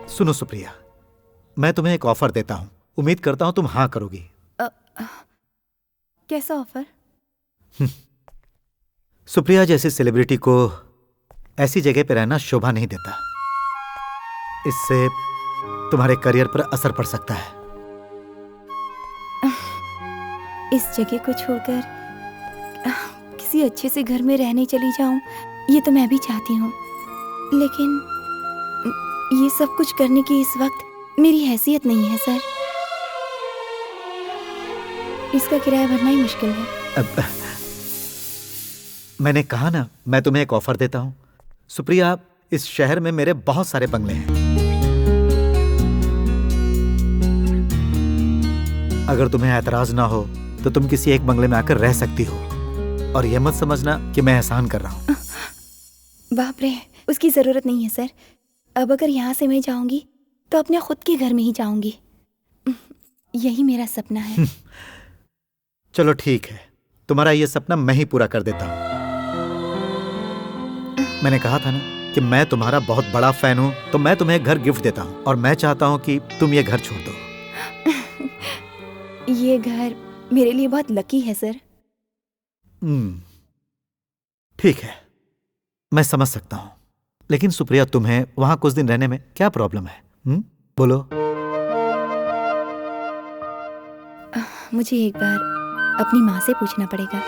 सुनो सुप्रिया, मैं तुम्हें एक ऑफर देता हूं। उम्मीद करता हूं तुम हाँ करोगी। कैसा ऑफर? सुप्रिया जैसी सेलिब्रिटी को ऐसी जगह पे रहना शोभा नहीं देता। इससे तुम्हारे करियर पर असर पड़ सकता है। इस जगह को छोड़कर किसी अच्छे से घर में रहने चली जाऊं, ये तो मैं भी चाहती हूँ, लेकिन ये सब कुछ करने की इस वक्त मेरी हैसियत नहीं है सर। इसका किराया भरना ही मुश्किल है। मैंने कहा ना, मैं तुम्हें एक ऑफर देता हूं। सुप्रिया, इस शहर में मेरे बहुत सारे बंगले हैं। अगर तुम्हें ऐतराज ना हो तो तुम किसी एक बंगले में आकर रह सकती हो, और यह मत समझना कि मैं एहसान कर रहा हूं। बाप रे, उसकी जरूरत नहीं है सर। अब अगर यहाँ से मैं जाऊंगी तो अपने खुद के घर में ही जाऊंगी। यही मेरा सपना है। चलो ठीक है, तुम्हारा यह सपना मैं ही पूरा कर देता हूं। मैंने कहा था ना कि मैं तुम्हारा बहुत बड़ा फैन हूं, तो मैं तुम्हें एक घर गिफ्ट देता हूं, और मैं चाहता हूं कि तुम ये घर छोड़ दो। ये घर मेरे लिए बहुत लकी है सर। ठीक है, मैं समझ सकता हूं, लेकिन सुप्रिया, तुम्हें वहां कुछ दिन रहने में क्या प्रॉब्लम है? बोलो। मुझे एक बार अपनी माँ से पूछना पड़ेगा।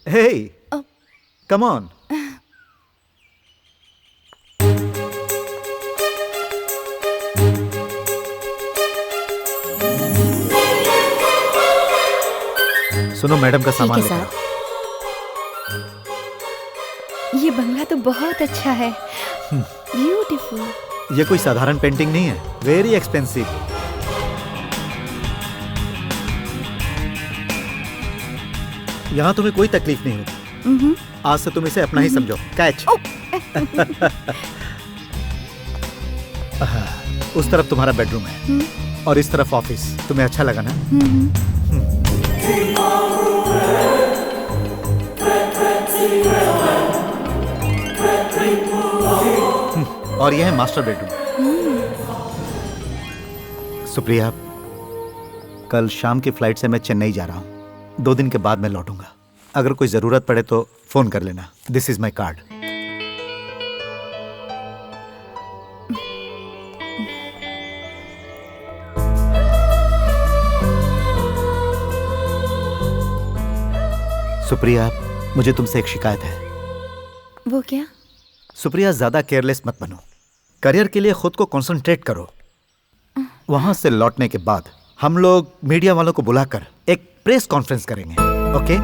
Hey, come on. सुनो, मैडम का सामान लेकर आओ। ये बंगला तो बहुत अच्छा है। ब्यूटीफुल। ये कोई साधारण पेंटिंग नहीं है, वेरी एक्सपेंसिव। यहाँ तुम्हें कोई तकलीफ नहीं होगी। आज से तुम इसे अपना ही समझो। कैच। उस तरफ तुम्हारा बेडरूम है और इस तरफ ऑफिस। तुम्हें अच्छा लगा ना? और यह है मास्टर बेडरूम। सुप्रिया, कल शाम की फ्लाइट से मैं चेन्नई जा रहा हूँ। 2 दिन के बाद मैं लौटूंगा। अगर कोई जरूरत पड़े तो फोन कर लेना। This is my card. Supriya, मुझे तुमसे एक शिकायत है। वो क्या? सुप्रिया, ज्यादा केयरलेस मत बनो। करियर के लिए खुद को कंसंट्रेट करो। वहां से लौटने के बाद हम लोग मीडिया वालों को बुलाकर एक प्रेस कॉन्फ्रेंस करेंगे। ओके?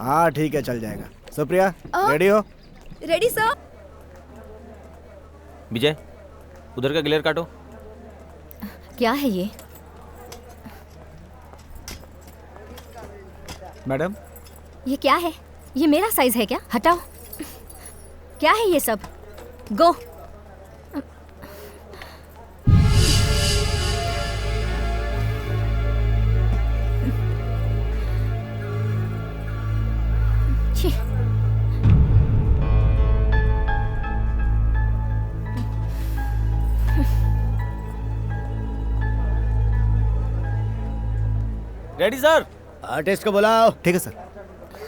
हाँ ठीक है, चल जाएगा। सुप्रिया, रेडी हो? Ready sir. विजय, उधर का ग्लेयर काटो। क्या है ये? मैडम, ये क्या है? ये मेरा साइज है क्या? हटाओ। क्या है ये सब? गो। डैडी सर, आर्टिस्ट को बुलाओ। ठीक है सर।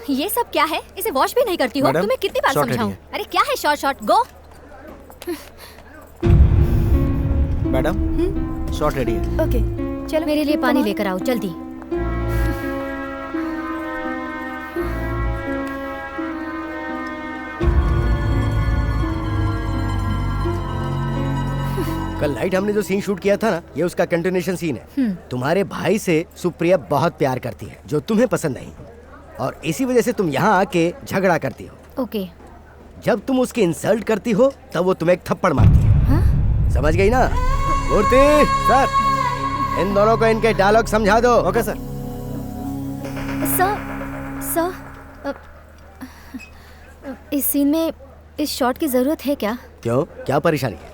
ये सब क्या है? इसे वॉश भी नहीं करती हो? मैडम, तुम्हें कितनी बार शॉट समझाऊं? रेडी अरे क्या है शॉर्ट शॉर्ट? गो। मैडम शॉट रेडी है। ओके चलो मेरे लिए पानी लेकर आओ जल्दी। कल नाइट हमने जो सीन शूट किया था ना, ये उसका कंटिन्यूएशन सीन है। तुम्हारे भाई से सुप्रिया बहुत प्यार करती है, जो तुम्हें पसंद नहीं, और इसी वजह से तुम यहाँ आके झगड़ा करती हो। ओके। जब तुम उसकी इंसल्ट करती हो तब वो तुम्हें एक थप्पड़ मारती है। हाँ? समझ गई ना? मूर्ति सर, इन दोनों को इनके डायलॉग समझा दो। Okay sir. सर इस सीन में इस शॉट की जरूरत है क्या? क्यों, क्या परेशानी है?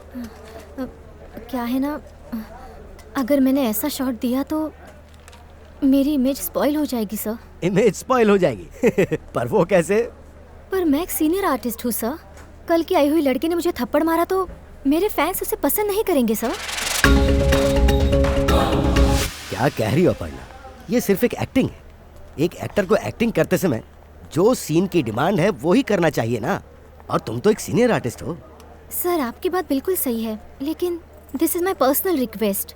क्या है ना, अगर मैंने ऐसा शॉट दिया तो मेरी इमेज स्पॉइल हो जाएगी सर। इमेज स्पॉइल हो जाएगी? पर वो कैसे? पर मैं एक सीनियर आर्टिस्ट हूँ सर। कल की आई हुई लड़की ने मुझे थप्पड़ मारा तो मेरे फैंस उसे पसंद नहीं करेंगे सर। क्या कह रही हो अपर्णा? ये सिर्फ एक एक्टिंग है। एक एक्टर को एक्टिंग करते समय जो सीन की डिमांड है वो ही करना चाहिए ना। और तुम तो एक सीनियर आर्टिस्ट हो। सर आपकी बात बिल्कुल सही है, लेकिन this is my personal request,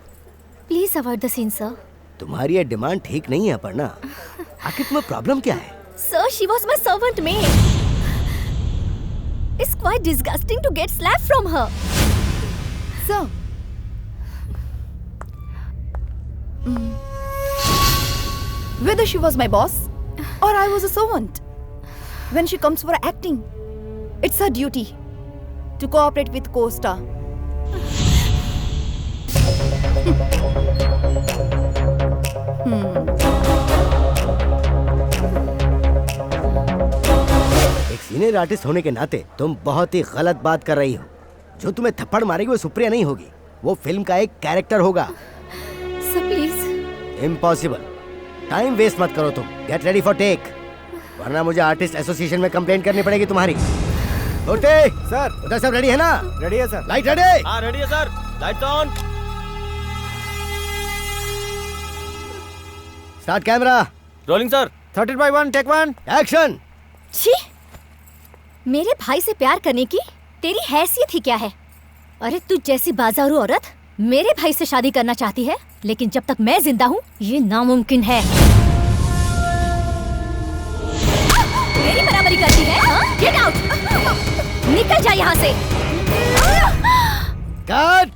please avoid the scene sir. तुम्हारी ये डिमांड ठीक नहीं है अपर्णा। आखिर तुम्हें प्रॉब्लम क्या है? Sir she was my servant maid. It's quite disgusting to get slap from her. Sir whether she was my boss or I was a servant, when she comes for acting, it's her duty to cooperate with co-star. एक senior artist होने के नाते तुम बहुत ही गलत बात कर रही हो। जो तुम्हें थप्पड़ मारेगी वो सुप्रिया नहीं होगी, वो फिल्म का एक कैरेक्टर होगा। Sir please. Impossible. Time waste मत करो तुम। गेट रेडी फॉर टेक, वरना मुझे आर्टिस्ट एसोसिएशन में कंप्लेंट करनी पड़ेगी तुम्हारी। सर उधर सब रेडी है ना? रेडी है सर। Light ready? हाँ रेडी है sir. Lights on. Start camera. Rolling sir. 13/1 take 1 action. छी, मेरे भाई से प्यार करने की तेरी हैसियत ही क्या है? अरे तू जैसी बाजारू औरत मेरे भाई से शादी करना चाहती है, लेकिन जब तक मैं जिंदा हूँ ये नामुमकिन है। मेरी बराबरी करती है? गेट आउट, निकल जा यहाँ से। कट।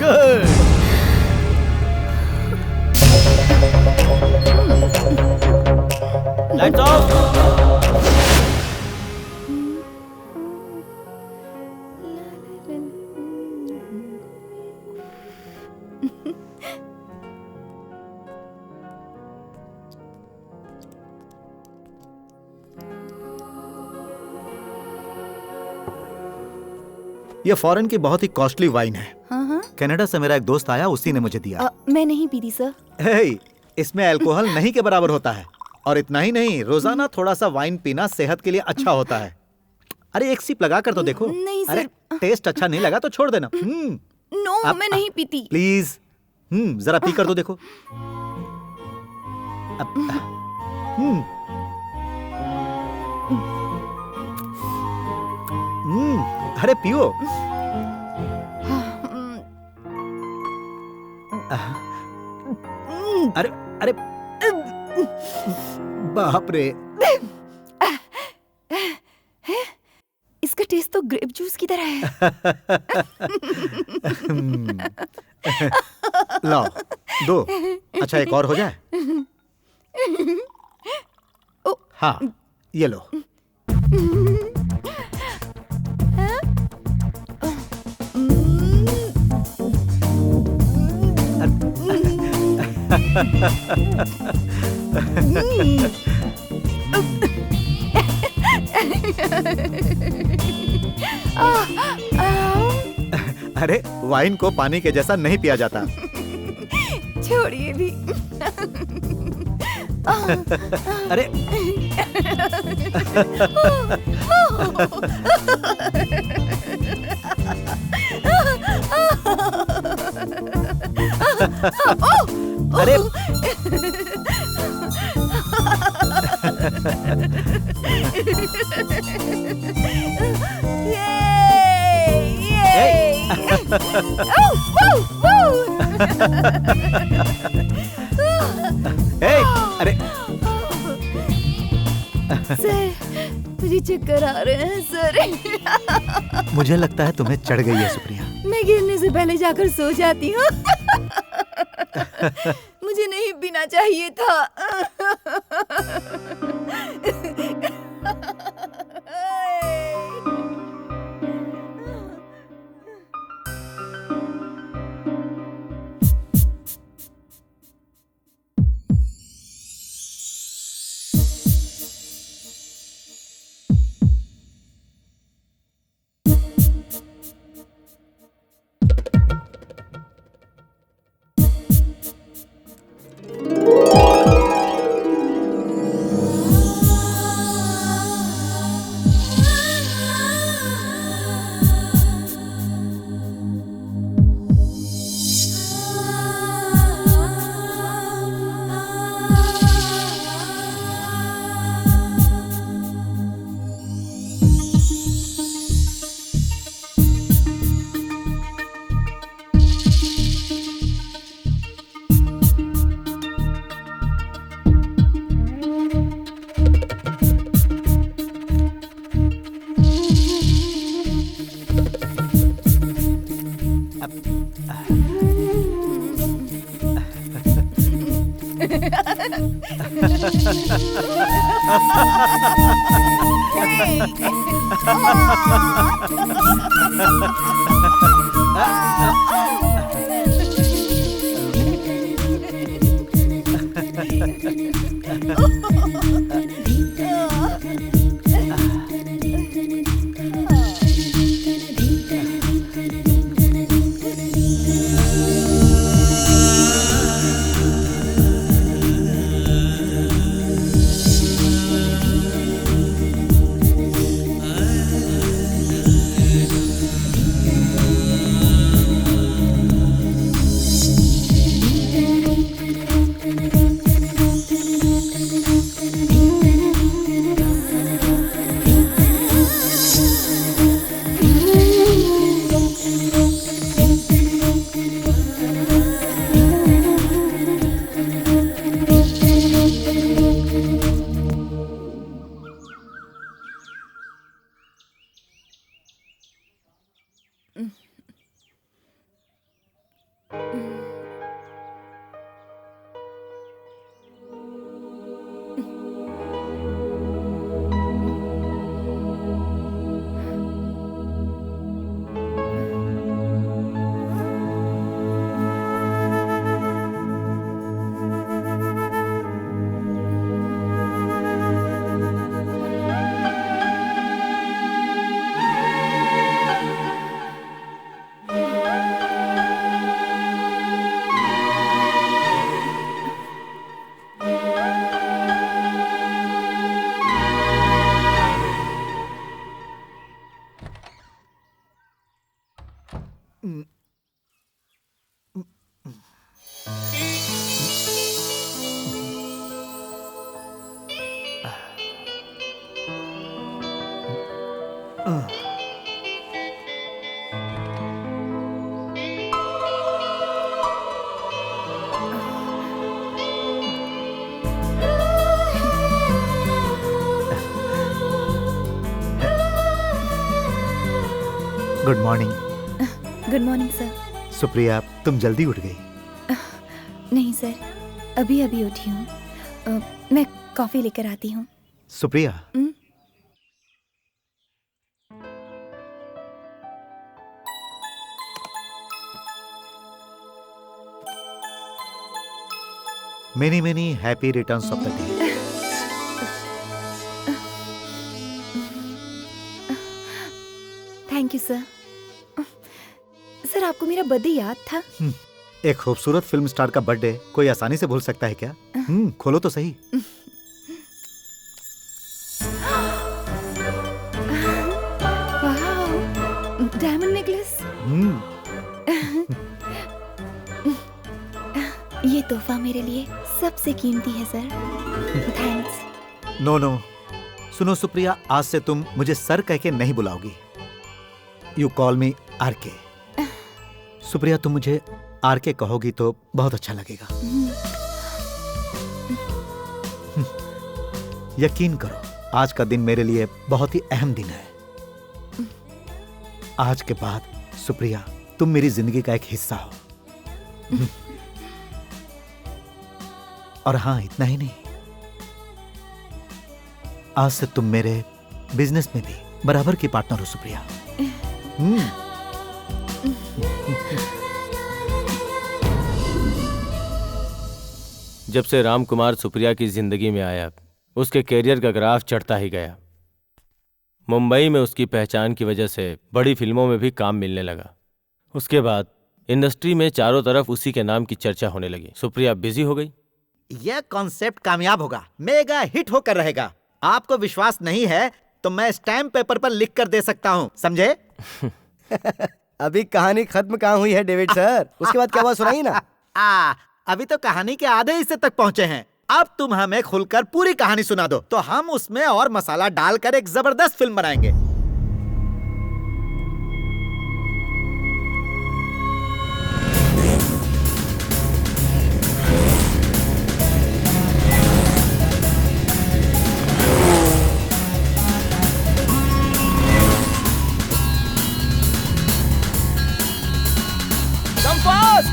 गुड। Lights off. ये फॉरेन की बहुत ही कॉस्टली वाइन है। हाँ। कनाडा से मेरा एक दोस्त आया, उसी ने मुझे दिया। मैं नहीं पीती सर। हे, इसमें अल्कोहल नहीं के बराबर होता है। और इतना ही नहीं, रोजाना थोड़ा सा वाइन पीना सेहत के लिए अच्छा होता है। अरे एक सिप लगा कर तो देखो। नहीं सर। अरे टेस्ट अच्छा नहीं लगा तो छोड़ देना। नो, मैं नहीं पीती। प्लीज जरा पी कर तो देखो। अरे पियो। अरे अरे बाप रे। इसका टेस्ट तो ग्रेप जूस की तरह है। लाओ दो। अच्छा एक और हो जाए। हाँ ये लो। अरे वाइन को पानी के जैसा नहीं पिया जाता। छोड़िए भी। अरे अरे अरे सर, मुझे चक्कर आ रहे हैं सर। मुझे लगता है तुम्हें चढ़ गई है सुप्रिया। मैं गिरने से पहले जाकर सो जाती हूँ। मुझे नहीं पीना चाहिए था। Good morning. Good morning sir. Supriya, तुम जल्दी उठ गई। नहीं सर, अभी अभी उठी हूँ। मैं कॉफी लेकर आती हूँ। Supriya, many many happy returns of the day. Thank you sir. Sir, आपको मेरा बर्थडे याद था? एक खूबसूरत फिल्म स्टार का बर्थडे कोई आसानी से भूल सकता है क्या? खोलो तो सही। Diamond necklace. ये तोहफा मेरे लिए सबसे कीमती है सर। थैंक्स। नो नो, सुनो सुप्रिया, आज से तुम मुझे सर कह के नहीं बुलाओगी। You call me RK. Supriya, तुम मुझे आरके कहोगी तो बहुत अच्छा लगेगा। यकीन करो, आज का दिन मेरे लिए बहुत ही अहम दिन है। आज के बाद सुप्रिया, तुम मेरी जिंदगी का एक हिस्सा हो। और हाँ, इतना ही नहीं, आज से तुम मेरे बिजनेस में भी बराबर की पार्टनर हो सुप्रिया। जब से राम कुमार सुप्रिया की जिंदगी में आया, उसके कैरियर का ग्राफ चढ़ता ही गया। मुंबई में उसकी पहचान की वजह से बड़ी फिल्मों में भी काम मिलने लगा। उसके बाद इंडस्ट्री में चारों तरफ उसी के नाम की चर्चा होने लगी। सुप्रिया बिजी हो गई। यह कॉन्सेप्ट कामयाब होगा, मेगा हिट होकर रहेगा। आपको विश्वास नहीं है तो मैं स्टैम्प पेपर पर लिख कर दे सकता हूँ, समझे? अभी कहानी खत्म कहाँ हुई है डेविड सर? उसके बाद क्या हुआ सुनाइए ना। अभी तो कहानी के आधे हिस्से तक पहुँचे हैं। अब तुम हमें खुलकर पूरी कहानी सुना दो, तो हम उसमें और मसाला डालकर एक जबरदस्त फिल्म बनाएंगे। Come fast!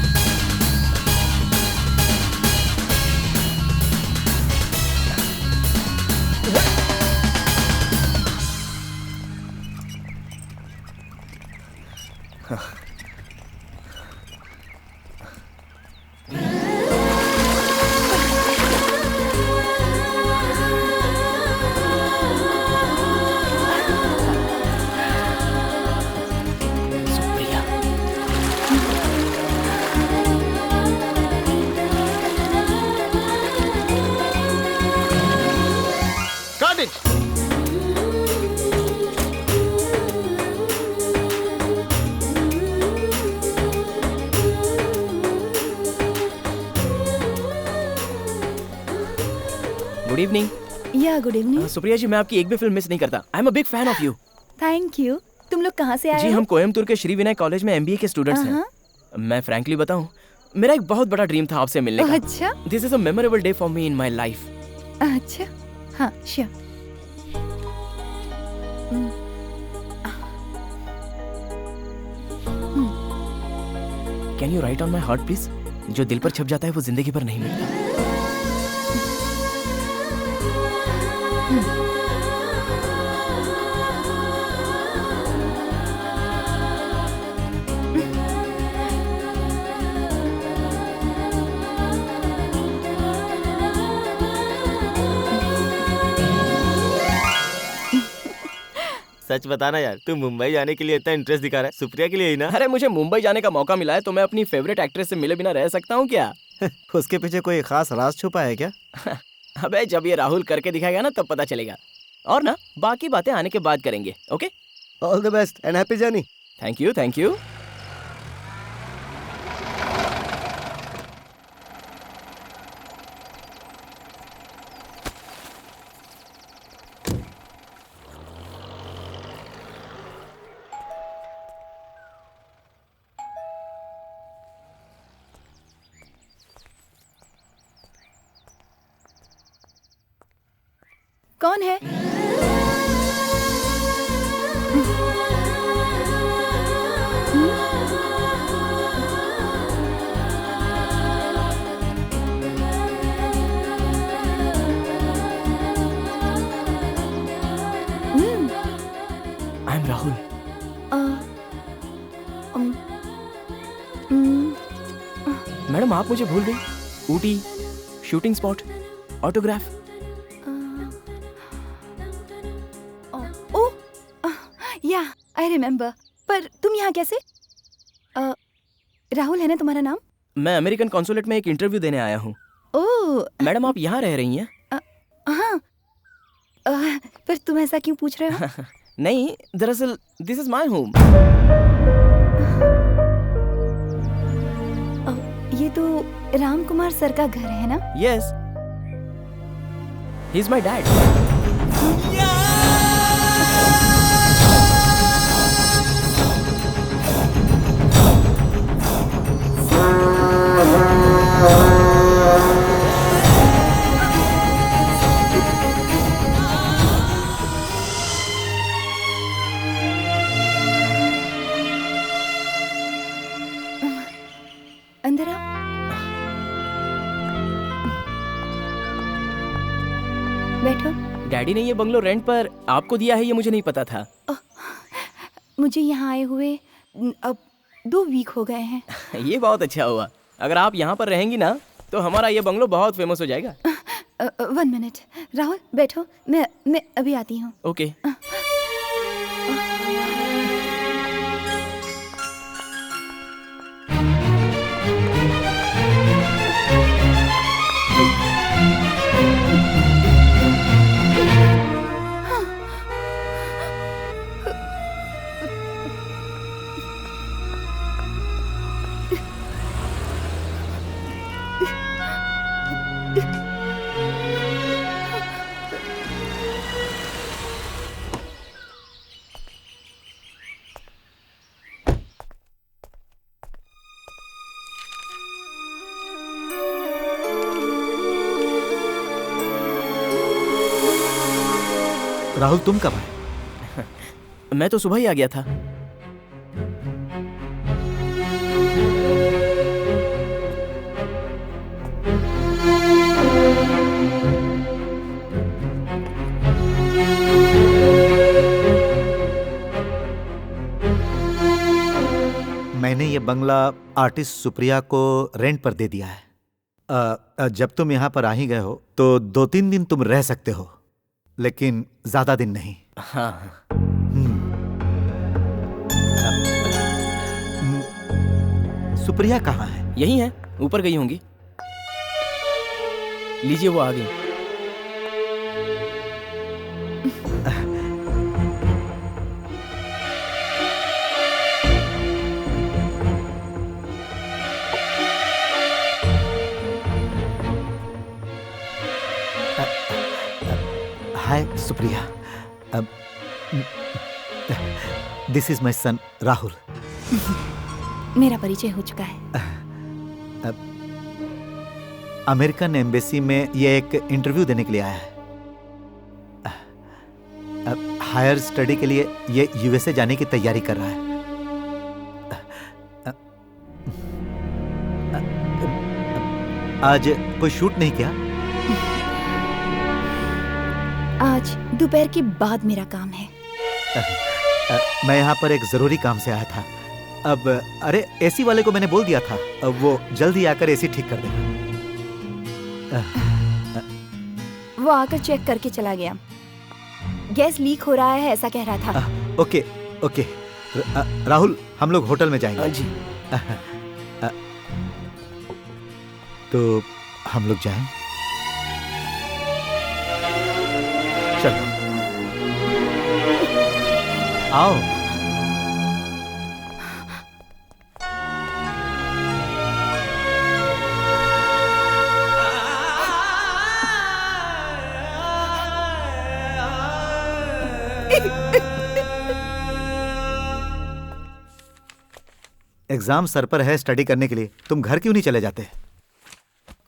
Got it! Good evening. या गुड इवनिंग। सुप्रिया जी, मैं आपकी एक भी फिल्म मिस नहीं करता। I am a big fan of you. Thank you. तुम लोग कहाँ से आए जी, हो? हम कोयम्बतूर के श्री विनय कॉलेज में MBA के स्टूडेंट्स हैं। मैं फ्रैंकली बताऊं, मेरा एक बहुत बड़ा ड्रीम था आपसे मिलने का। अच्छा। This is a memorable day for me in my life. अच्छा, हाँ, sure. Can you right on my heart please? जो दिल पर छप जाता है वो जिंदगी भर नहीं मिलता। सच बताना यार, तू मुंबई जाने के लिए इतना इंटरेस्ट दिखा रहा है, सुप्रिया के लिए ही ना? अरे, मुझे मुंबई जाने का मौका मिला है तो मैं अपनी फेवरेट एक्ट्रेस से मिले बिना रह सकता हूँ क्या? उसके पीछे कोई खास राज छुपा है क्या? अबे, जब ये राहुल करके दिखाएगा ना तब पता चलेगा। और ना, बाकी बातें आने के बाद करेंगे। Okay, all the best and happy journey. Thank you, thank you. कौन है? I am Rahul. मैडम, आप मुझे भूल गई? Ooty, shooting spot, autograph. या आई रिमेम्बर। पर तुम यहाँ कैसे? राहुल है ना तुम्हारा नाम? मैं अमेरिकन कॉन्सुलेट में एक इंटरव्यू देने आया हूँ। ओह, मैडम, आप यहाँ रह रही हैं? हाँ। पर तुम ऐसा क्यों पूछ रहे हो? नहीं, दरअसल दिस इज माय होम। ये तो राम कुमार सर का घर है ना? Yes. He is my dad. अंदर आओ। बैठो। डैडी ने ये बंगलो रेंट पर आपको दिया है, ये मुझे नहीं पता था। मुझे यहाँ आए हुए अब 2 वीक हो गए हैं। ये बहुत अच्छा हुआ। अगर आप यहाँ पर रहेंगी ना तो हमारा ये बंगलो बहुत फेमस हो जाएगा। 1 मिनट राहुल, बैठो, मैं अभी आती हूँ। ओके। राहुल तुम कब आए? मैं तो सुबह ही आ गया था। मैंने ये बंगला आर्टिस्ट सुप्रिया को रेंट पर दे दिया है। जब तुम यहाँ पर आ ही गए हो तो 2-3 दिन तुम रह सकते हो, लेकिन ज्यादा दिन नहीं। हाँ। सुप्रिया कहाँ है? यही है, ऊपर गई होंगी। लीजिए, वो आ गई। Hi Supriya, this is my son Rahul. मेरा परिचय हो चुका है। अमेरिकन एम्बेसी में ये एक इंटरव्यू देने के लिए आया है। हायर स्टडी के लिए ये यूएसए जाने की तैयारी कर रहा है। आज कोई शूट नहीं किया? आज दोपहर के बाद मेरा काम है। मैं यहाँ पर एक जरूरी काम से आया था। अब अरे एसी वाले को मैंने बोल दिया था, अब वो जल्दी आकर एसी ठीक कर देगा। वो आकर चेक करके चला गया। गैस लीक हो रहा है ऐसा कह रहा था। ओके ओके राहुल, हम लोग होटल में जाएंगे। जी। तो हम लोग जाएं? चलो आओ। एग्जाम सर पर है स्टडी करने के लिए, तुम घर क्यों नहीं चले जाते?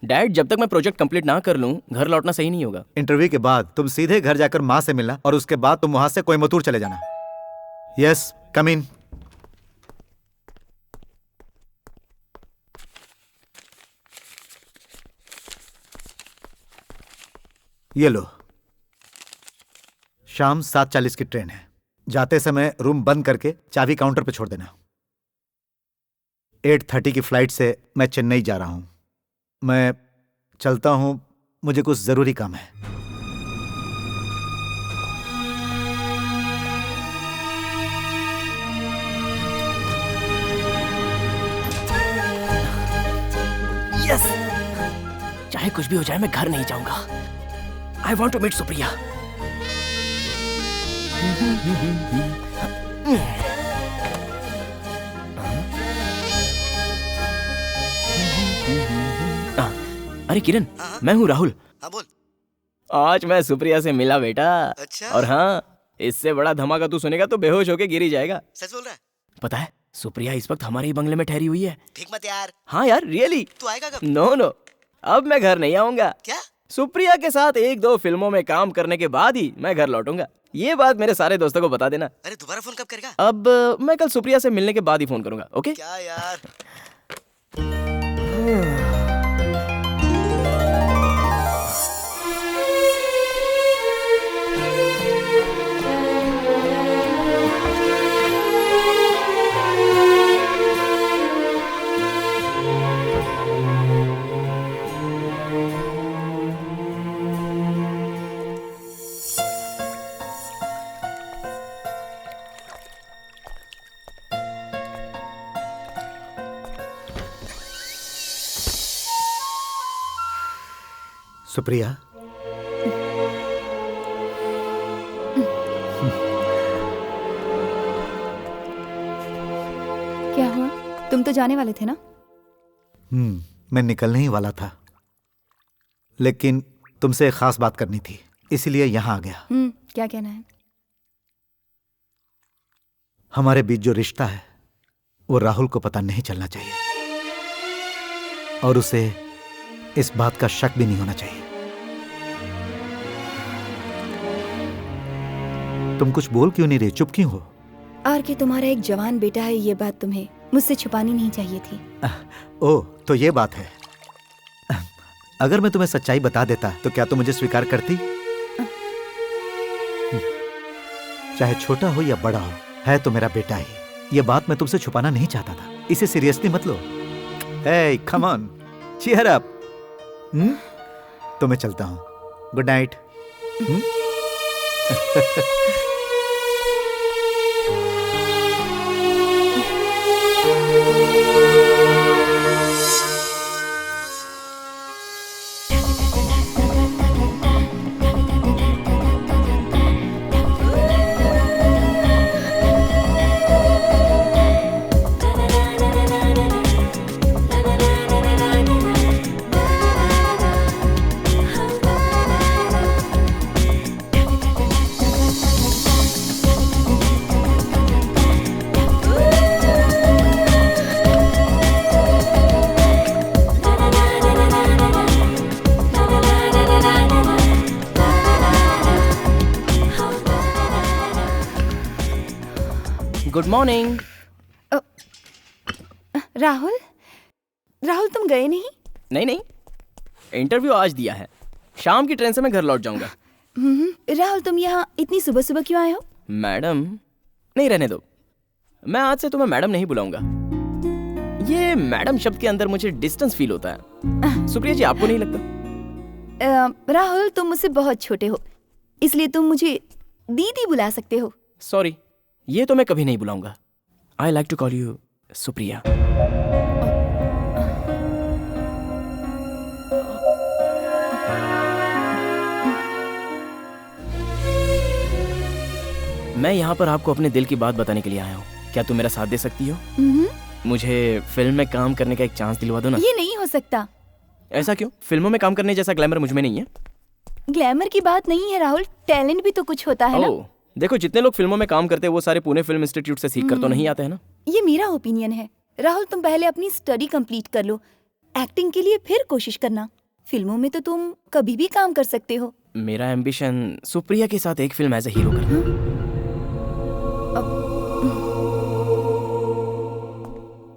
डैड, जब तक मैं प्रोजेक्ट कंप्लीट ना कर लूं घर लौटना सही नहीं होगा। इंटरव्यू के बाद तुम सीधे घर जाकर माँ से मिलना और उसके बाद तुम वहां से कोयम्बतूर चले जाना। यस, कम इन। ये लो, शाम 7:40 की ट्रेन है। जाते समय रूम बंद करके चाबी काउंटर पे छोड़ देना। 8:30 की फ्लाइट से मैं चेन्नई जा रहा हूं। मैं चलता हूं, मुझे कुछ जरूरी काम है। यस, चाहे कुछ भी हो जाए मैं घर नहीं जाऊंगा। I want to meet Supriya. अरे किरण, मैं हूँ राहुल। हाँ बोल। आज मैं सुप्रिया से मिला बेटा। अच्छा? और हाँ, इससे बड़ा धमाका तू सुनेगा तो बेहोश होके गिर ही जाएगा। सच बोल रहा है? पता है सुप्रिया इस वक्त हमारे ही बंगले में ठहरी हुई है। ठीक मत यार। हाँ यार रियली। तू आएगा कब? नो, अब मैं घर नहीं आऊंगा। क्या? सुप्रिया के साथ 1-2 फिल्मों में काम करने के बाद ही मैं घर लौटूंगा। ये बात मेरे सारे दोस्तों को बता देना। अरे दोबारा फोन कब करेगा? अब मैं कल सुप्रिया से मिलने के बाद ही फोन करूंगा। ओके? क्या यार? सुप्रिया, क्या हुआ? तुम तो जाने वाले थे ना? मैं निकलने ही वाला था, लेकिन तुमसे एक खास बात करनी थी, इसीलिए यहाँ आ गया। क्या कहना है? हमारे बीच जो रिश्ता है वो राहुल को पता नहीं चलना चाहिए, और उसे इस बात का शक भी नहीं होना चाहिए। तुम कुछ बोल क्यों नहीं रही? चुप क्यों हो? आर के तुम्हारा एक जवान बेटा है, ये बात तुम्हें मुझसे छुपानी नहीं चाहिए थी। ओह, तो ये बात है। अगर मैं तुम्हें सच्चाई बता देता तो क्या तुम मुझे स्वीकार करती? चाहे छोटा हो या बड़ा हो, है तो मेरा बेटा ही। ये बात मैं तुमसे छुपाना नहीं चाहता था, इसे सीरियसली मत लो। हे, कम ऑन, चीयर अप। तो मैं चलता हूँ। Good night. Good morning. Rahul, Rahul तुम गए नहीं? नहीं, इंटरव्यू आज दिया है, शाम की ट्रेन से मैं घर लौट जाऊंगा। राहुल तुम यहाँ इतनी सुबह सुबह क्यों आए हो? मैडम, नहीं रहने दो, मैं आज से तुम्हें मैडम नहीं बुलाऊंगा। ये मैडम शब्द के अंदर मुझे डिस्टेंस फील होता है। सुप्रिया जी, आपको नहीं लगता? राहुल तुम मुझसे बहुत छोटे हो, इसलिए तुम मुझे दीदी बुला सकते हो। सॉरी, ये तो मैं कभी नहीं बुलाऊंगा। I like to call you Supriya. मैं यहाँ पर आपको अपने दिल की बात बताने के लिए आया हूँ। क्या तुम मेरा साथ दे सकती हो? मुझे फिल्म में काम करने का एक चांस दिलवा दो ना। ये नहीं हो सकता। ऐसा क्यों? फिल्मों में काम करने जैसा ग्लैमर मुझ में नहीं है। ग्लैमर की बात नहीं है राहुल, टैलेंट भी तो कुछ होता है ना। देखो, जितने लोग फिल्मों में काम करते हैं वो सारे पुणे फिल्म इंस्टीट्यूट से सीख कर तो नहीं आते हैं ना। ये मेरा ओपिनियन है। राहुल तुम पहले अपनी स्टडी कंप्लीट कर लो, एक्टिंग के लिए फिर कोशिश करना। फिल्मों में तो तुम कभी भी काम कर सकते हो। मेरा एम्बिशन सुप्रिया के साथ एक फिल्म एज ए हीरो करना।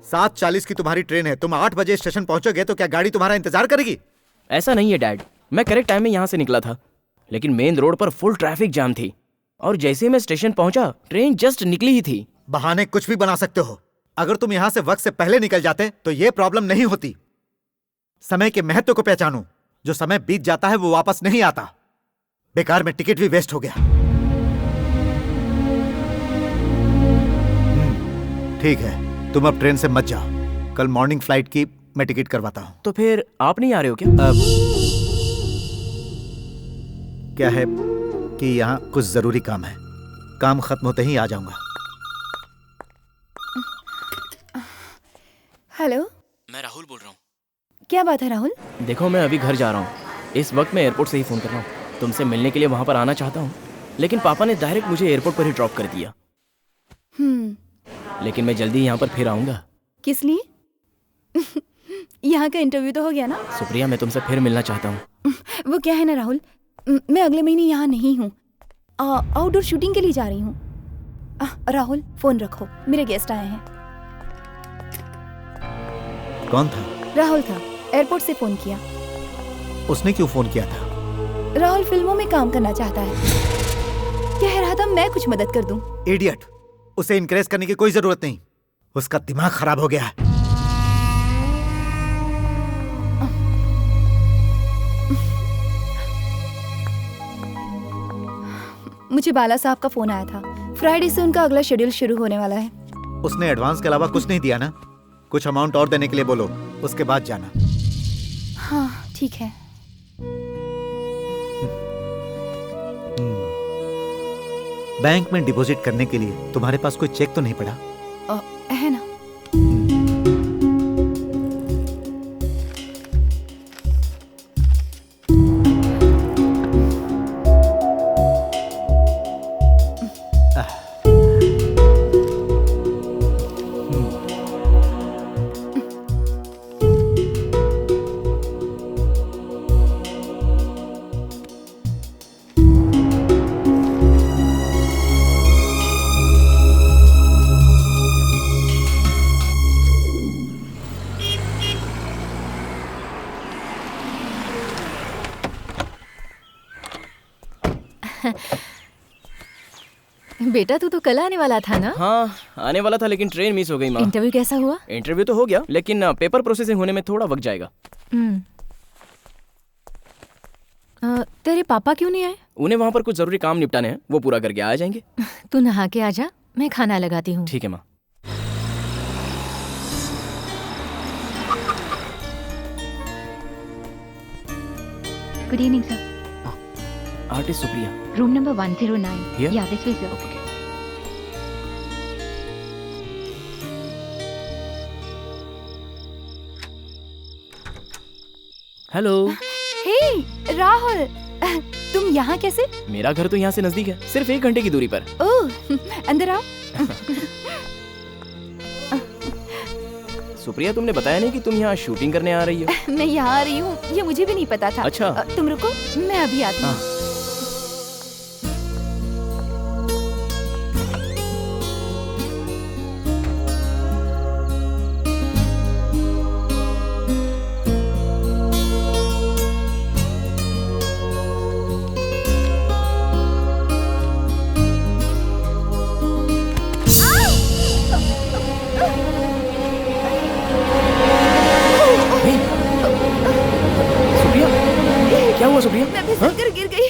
7:40 की तुम्हारी ट्रेन है, तुम 8 बजे स्टेशन पहुंचोगे तो क्या गाड़ी तुम्हारा इंतजार करेगी? ऐसा नहीं है डैड, मैं करेक्ट टाइम में यहाँ से निकला था, लेकिन मेन रोड पर फुल ट्रैफिक जाम थी और जैसे मैं स्टेशन पहुंचा ट्रेन जस्ट निकली ही थी। बहाने कुछ भी बना सकते हो। अगर तुम यहाँ से वक्त से पहले निकल जाते तो ये प्रॉब्लम नहीं होती। समय के महत्व को पहचानो, जो समय बीत जाता है वो वापस नहीं आता। बेकार में टिकट भी वेस्ट हो गया। ठीक है, तुम अब ट्रेन से मत जाओ, कल मॉर्निंग फ्लाइट की मैं टिकट करवाता हूं। तो फिर आप नहीं आ रहे हो क्या? क्या है कि यहाँ कुछ जरूरी काम है, काम खत्म होते ही आ जाऊंगा। हेलो, मैं राहुल बोल रहा हूँ। क्या बात है राहुल? देखो, मैं अभी घर जा रहा हूँ, इस वक्त मैं एयरपोर्ट से ही फोन कर रहा हूँ। तुमसे मिलने के लिए वहां पर आना चाहता हूँ, लेकिन पापा ने डायरेक्ट मुझे एयरपोर्ट पर ही ड्रॉप कर दिया। लेकिन मैं जल्दी यहाँ पर फिर आऊंगा। किस लिए? यहाँ का इंटरव्यू तो हो गया ना? सुप्रिया, मैं तुमसे फिर मिलना चाहता हूँ। वो क्या है ना राहुल, मैं अगले महीने यहाँ नहीं हूँ, आउटडोर शूटिंग के लिए जा रही हूँ। राहुल फोन रखो, मेरे गेस्ट आए हैं। कौन था? राहुल था, एयरपोर्ट से फोन किया। उसने क्यों फोन किया था? राहुल फिल्मों में काम करना चाहता है, कह रहा था मैं कुछ मदद कर दूं। इडियट, उसे इनकरेज करने की कोई जरूरत नहीं, उसका दिमाग खराब हो गया है। मुझे बाला साहब का फोन आया था, फ्राइडे से उनका अगला शेड्यूल शुरू होने वाला है। उसने एडवांस के अलावा कुछ नहीं दिया ना? कुछ अमाउंट और देने के लिए बोलो, उसके बाद जाना। हाँ ठीक है। बैंक में डिपॉजिट करने के लिए तुम्हारे पास कोई चेक तो नहीं पड़ा? है ना। बेटा तू तो कल आने वाला था ना? हाँ आने वाला था, लेकिन ट्रेन मिस हो गई माँ। इंटरव्यू कैसा हुआ? इंटरव्यू तो हो गया, लेकिन पेपर प्रोसेसिंग होने में थोड़ा वक्त जाएगा। तेरे पापा क्यों नहीं आए? उन्हें वहाँ पर कुछ जरूरी काम निपटाने हैं, वो पूरा करके आ जाएंगे। तू नहा के आ जा, मैं खाना लगाती हूँ। ठीक है माँ। Good evening sir. Artist Supriya, room number 109। Here? Yeah, this way, sir. Okay. Hello. Hey Rahul, तुम यहाँ कैसे? मेरा घर तो यहाँ से नजदीक है, सिर्फ 1 घंटे की दूरी पर। ओह, अंदर आओ। सुप्रिया, तुमने बताया नहीं कि तुम यहाँ शूटिंग करने आ रही हो? मैं यहाँ आ रही हूँ, ये मुझे भी नहीं पता था। अच्छा। तुम रुको, मैं अभी आती हूँ। सुप्रिया, मैं फिसल कर गिर गई।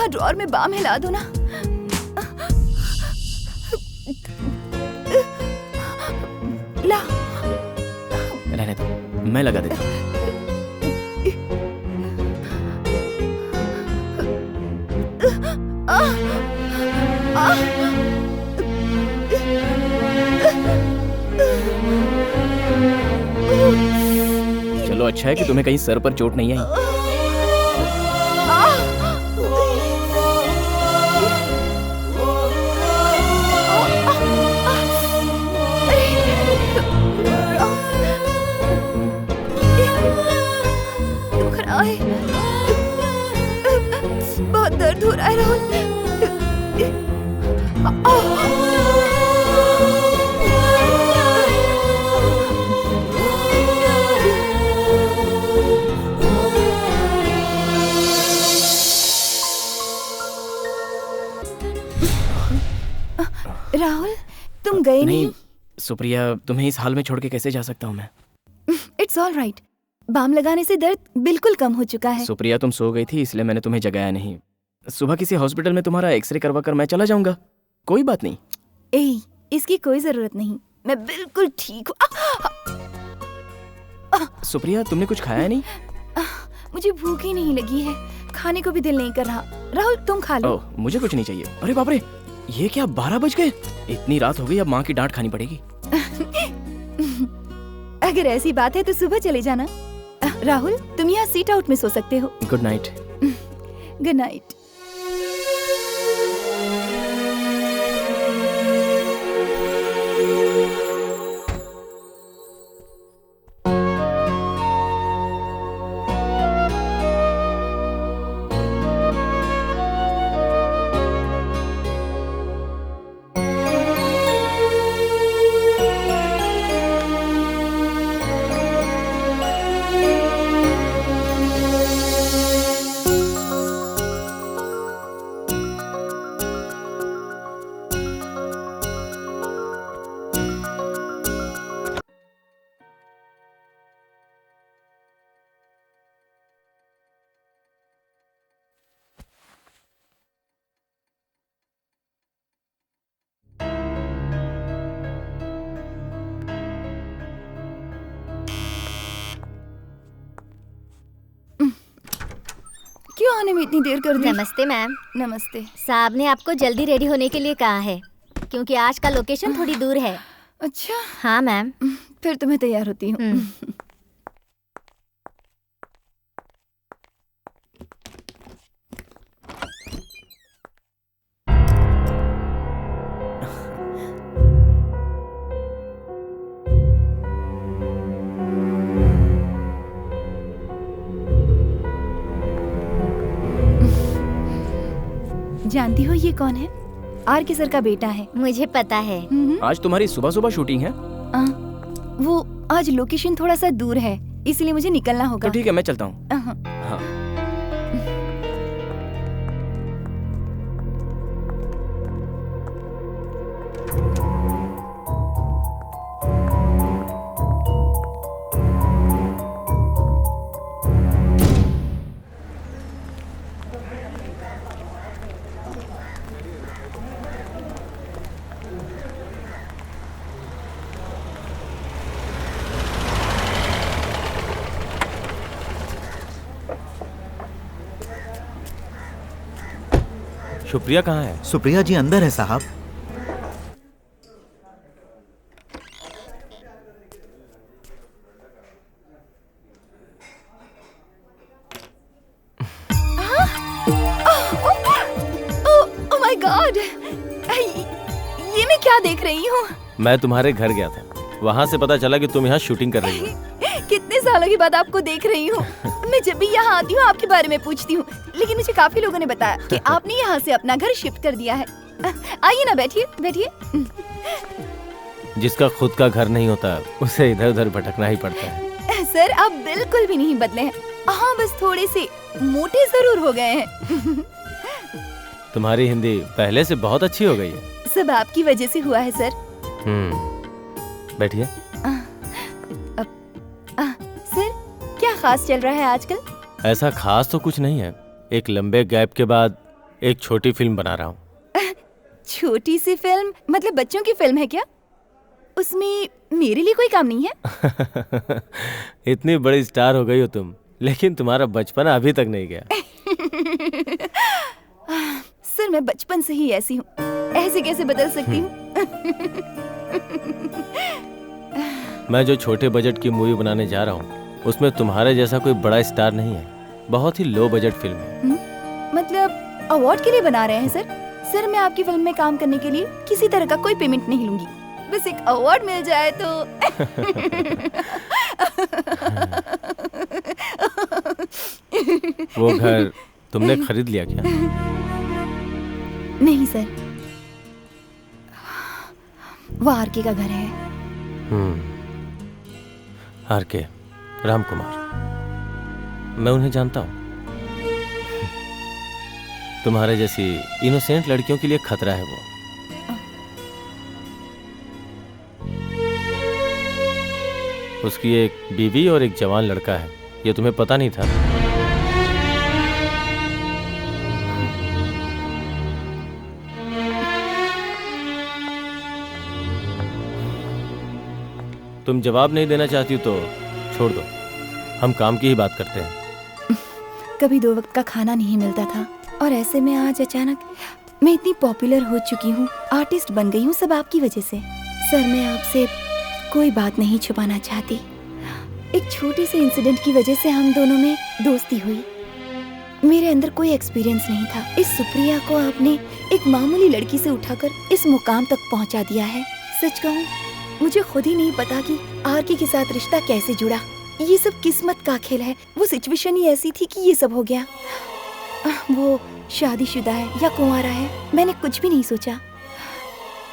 ड्रॉअर में बाम हिला दो ना। ला, रहने दो, मैं लगा देता हूँ। चलो अच्छा है कि तुम्हें कहीं सर पर चोट नहीं आई। बहुत दर्द हो रहा है राहुल। राहुल तुम गए नहीं? सुप्रिया, तुम्हें इस हाल में छोड़ के कैसे जा सकता हूँ मैं? It's all right. बाम लगाने से दर्द बिल्कुल कम हो चुका है। सुप्रिया, तुम सो गई थी इसलिए मैंने तुम्हें जगाया नहीं। सुबह किसी हॉस्पिटल में तुम्हारा एक्सरे करवा कर मैं चला जाऊंगा। कोई बात नहीं। इसकी कोई जरूरत नहीं, मैं बिल्कुल ठीक हूँ। सुप्रिया, तुमने कुछ खाया नहीं? मुझे भूख ही नहीं लगी है, खाने को भी दिल नहीं कर रहा। राहुल तुम खा लो। मुझे कुछ नहीं चाहिए। अरे बाप रे, ये क्या 12 बज गए? इतनी रात हो गई, अब माँ की डांट खानी पड़ेगी। अगर ऐसी बात है तो सुबह चले जाना। राहुल तुम यहाँ सीट आउट में सो सकते हो। Good night. Good night. क्यों आने में इतनी देर कर दी? नमस्ते मैम। नमस्ते। साहब ने आपको जल्दी रेडी होने के लिए कहा है क्योंकि आज का लोकेशन थोड़ी दूर है। अच्छा। हाँ मैम। फिर तो मैं तैयार होती हूँ। जानती हो ये कौन है? आर के सर का बेटा है। मुझे पता है। आज तुम्हारी सुबह सुबह शूटिंग है? वो आज लोकेशन थोड़ा सा दूर है इसलिए मुझे निकलना होगा। तो ठीक है, मैं चलता हूँ। हाँ। सुप्रिया कहाँ है? सुप्रिया जी अंदर है साहब। ओह माय गॉड, ये मैं क्या देख रही हूँ? मैं तुम्हारे घर गया था, वहाँ से पता चला कि तुम यहाँ शूटिंग कर रही हो। कितने सालों के बाद आपको देख रही हूँ। मैं जब भी यहाँ आती हूँ आपके बारे में पूछती हूँ, लेकिन मुझे काफी लोगों ने बताया कि आपने यहाँ से अपना घर शिफ्ट कर दिया है। आइए ना, बैठिए बैठिए। जिसका खुद का घर नहीं होता उसे इधर उधर भटकना ही पड़ता है। सर आप बिल्कुल भी नहीं बदले हैं। हाँ बस थोड़े से मोटे जरूर हो गए हैं। तुम्हारी हिंदी पहले से बहुत अच्छी हो गई है। सब आपकी वजह से हुआ है सर। बैठिए। सर क्या खास चल रहा है आजकल? ऐसा खास तो कुछ नहीं है, एक लंबे गैप के बाद एक छोटी फिल्म बना रहा हूँ। छोटी सी फिल्म मतलब बच्चों की फिल्म है क्या? उसमें मेरे लिए कोई काम नहीं है? इतनी बड़ी स्टार हो गई हो तुम, लेकिन तुम्हारा बचपन अभी तक नहीं गया। सर मैं बचपन से ही ऐसी हूँ, ऐसे कैसे बदल सकती हूँ? मैं जो छोटे बजट की मूवी बनाने जा रहा हूँ उसमें तुम्हारे जैसा कोई बड़ा स्टार नहीं है, बहुत ही लो बजट फिल्म है। मतलब अवार्ड के लिए बना रहे हैं सर? सर मैं आपकी फिल्म में काम करने के लिए किसी तरह का कोई पेमेंट नहीं लूंगी, बस एक अवार्ड मिल जाए तो। वो घर तुमने खरीद लिया क्या? नहीं सर, वो आरके का घर है। आरके, राम कुमार, मैं उन्हें जानता हूँ। तुम्हारे जैसी इनोसेंट लड़कियों के लिए खतरा है वो। उसकी एक बीवी और एक जवान लड़का है। ये तुम्हें पता नहीं था? तुम जवाब नहीं देना चाहती हो तो छोड़ दो, हम काम की ही बात करते हैं। कभी 2 वक्त का खाना नहीं मिलता था और ऐसे में आज अचानक मैं इतनी पॉपुलर हो चुकी हूँ, आर्टिस्ट बन गई हूँ, सब आपकी वजह से। सर, मैं आपसे कोई बात नहीं छुपाना चाहती। एक छोटे से इंसिडेंट की वजह से हम दोनों में दोस्ती हुई। मेरे अंदर कोई एक्सपीरियंस नहीं था। इस सुप्रिया को आपने एक मामूली लड़की से उठाकर इस मुकाम तक पहुंचा दिया है। सच कहूँ, मुझे खुद ही नहीं पता कि आरके के साथ रिश्ता कैसे जुड़ा। ये सब किस्मत का खेल है। वो सिचुएशन ही ऐसी थी कि ये सब हो गया। वो शादीशुदा है या कुंवारा है, मैंने कुछ भी नहीं सोचा।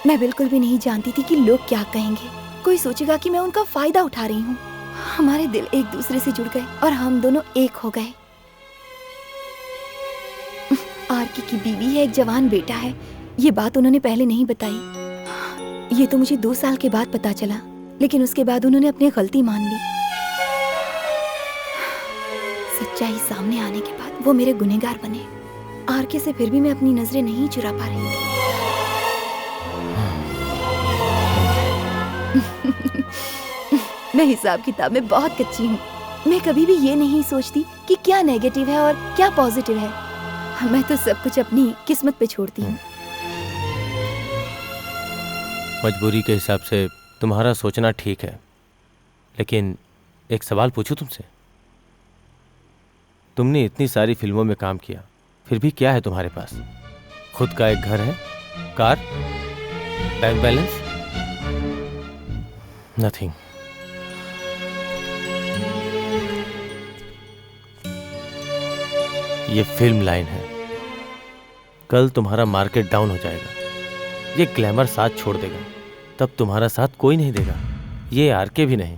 मैं बिल्कुल भी नहीं जानती थी कि लोग क्या कहेंगे। कोई सोचेगा कि मैं उनका फायदा उठा रही हूँ। हमारे दिल एक दूसरे से जुड़ गए और हम दोनों एक हो गए। आरके की बीवी है, एक जवान बेटा है। ये बात उन्होंने पहले नहीं बताई। ये तो मुझे 2 साल के बाद पता चला, लेकिन उसके बाद उन्होंने अपनी गलती मान ली। सच्चाई सामने आने के बाद वो मेरे गुनहगार बने। आरके से फिर भी मैं अपनी नजरें नहीं चुरा पा रही थी। मैं हिसाब किताब में बहुत कच्ची हूँ। मैं कभी भी ये नहीं सोचती कि क्या नेगेटिव है और क्या पॉजिटिव है। मैं तो सब कुछ अपनी किस्मत पे छोड़ती हूँ। मजबूरी के हिसाब से तुम्हारा सोचना ठीक है, लेकिन एक सवाल पूछूं तुमसे? तुमने इतनी सारी फिल्मों में काम किया, फिर भी क्या है तुम्हारे पास? खुद का एक घर है, कार, बैंक बैलेंस? नथिंग। ये फिल्म लाइन है। कल तुम्हारा मार्केट डाउन हो जाएगा, ये ग्लैमर साथ छोड़ देगा, तब तुम्हारा साथ कोई नहीं देगा, ये आरके भी नहीं।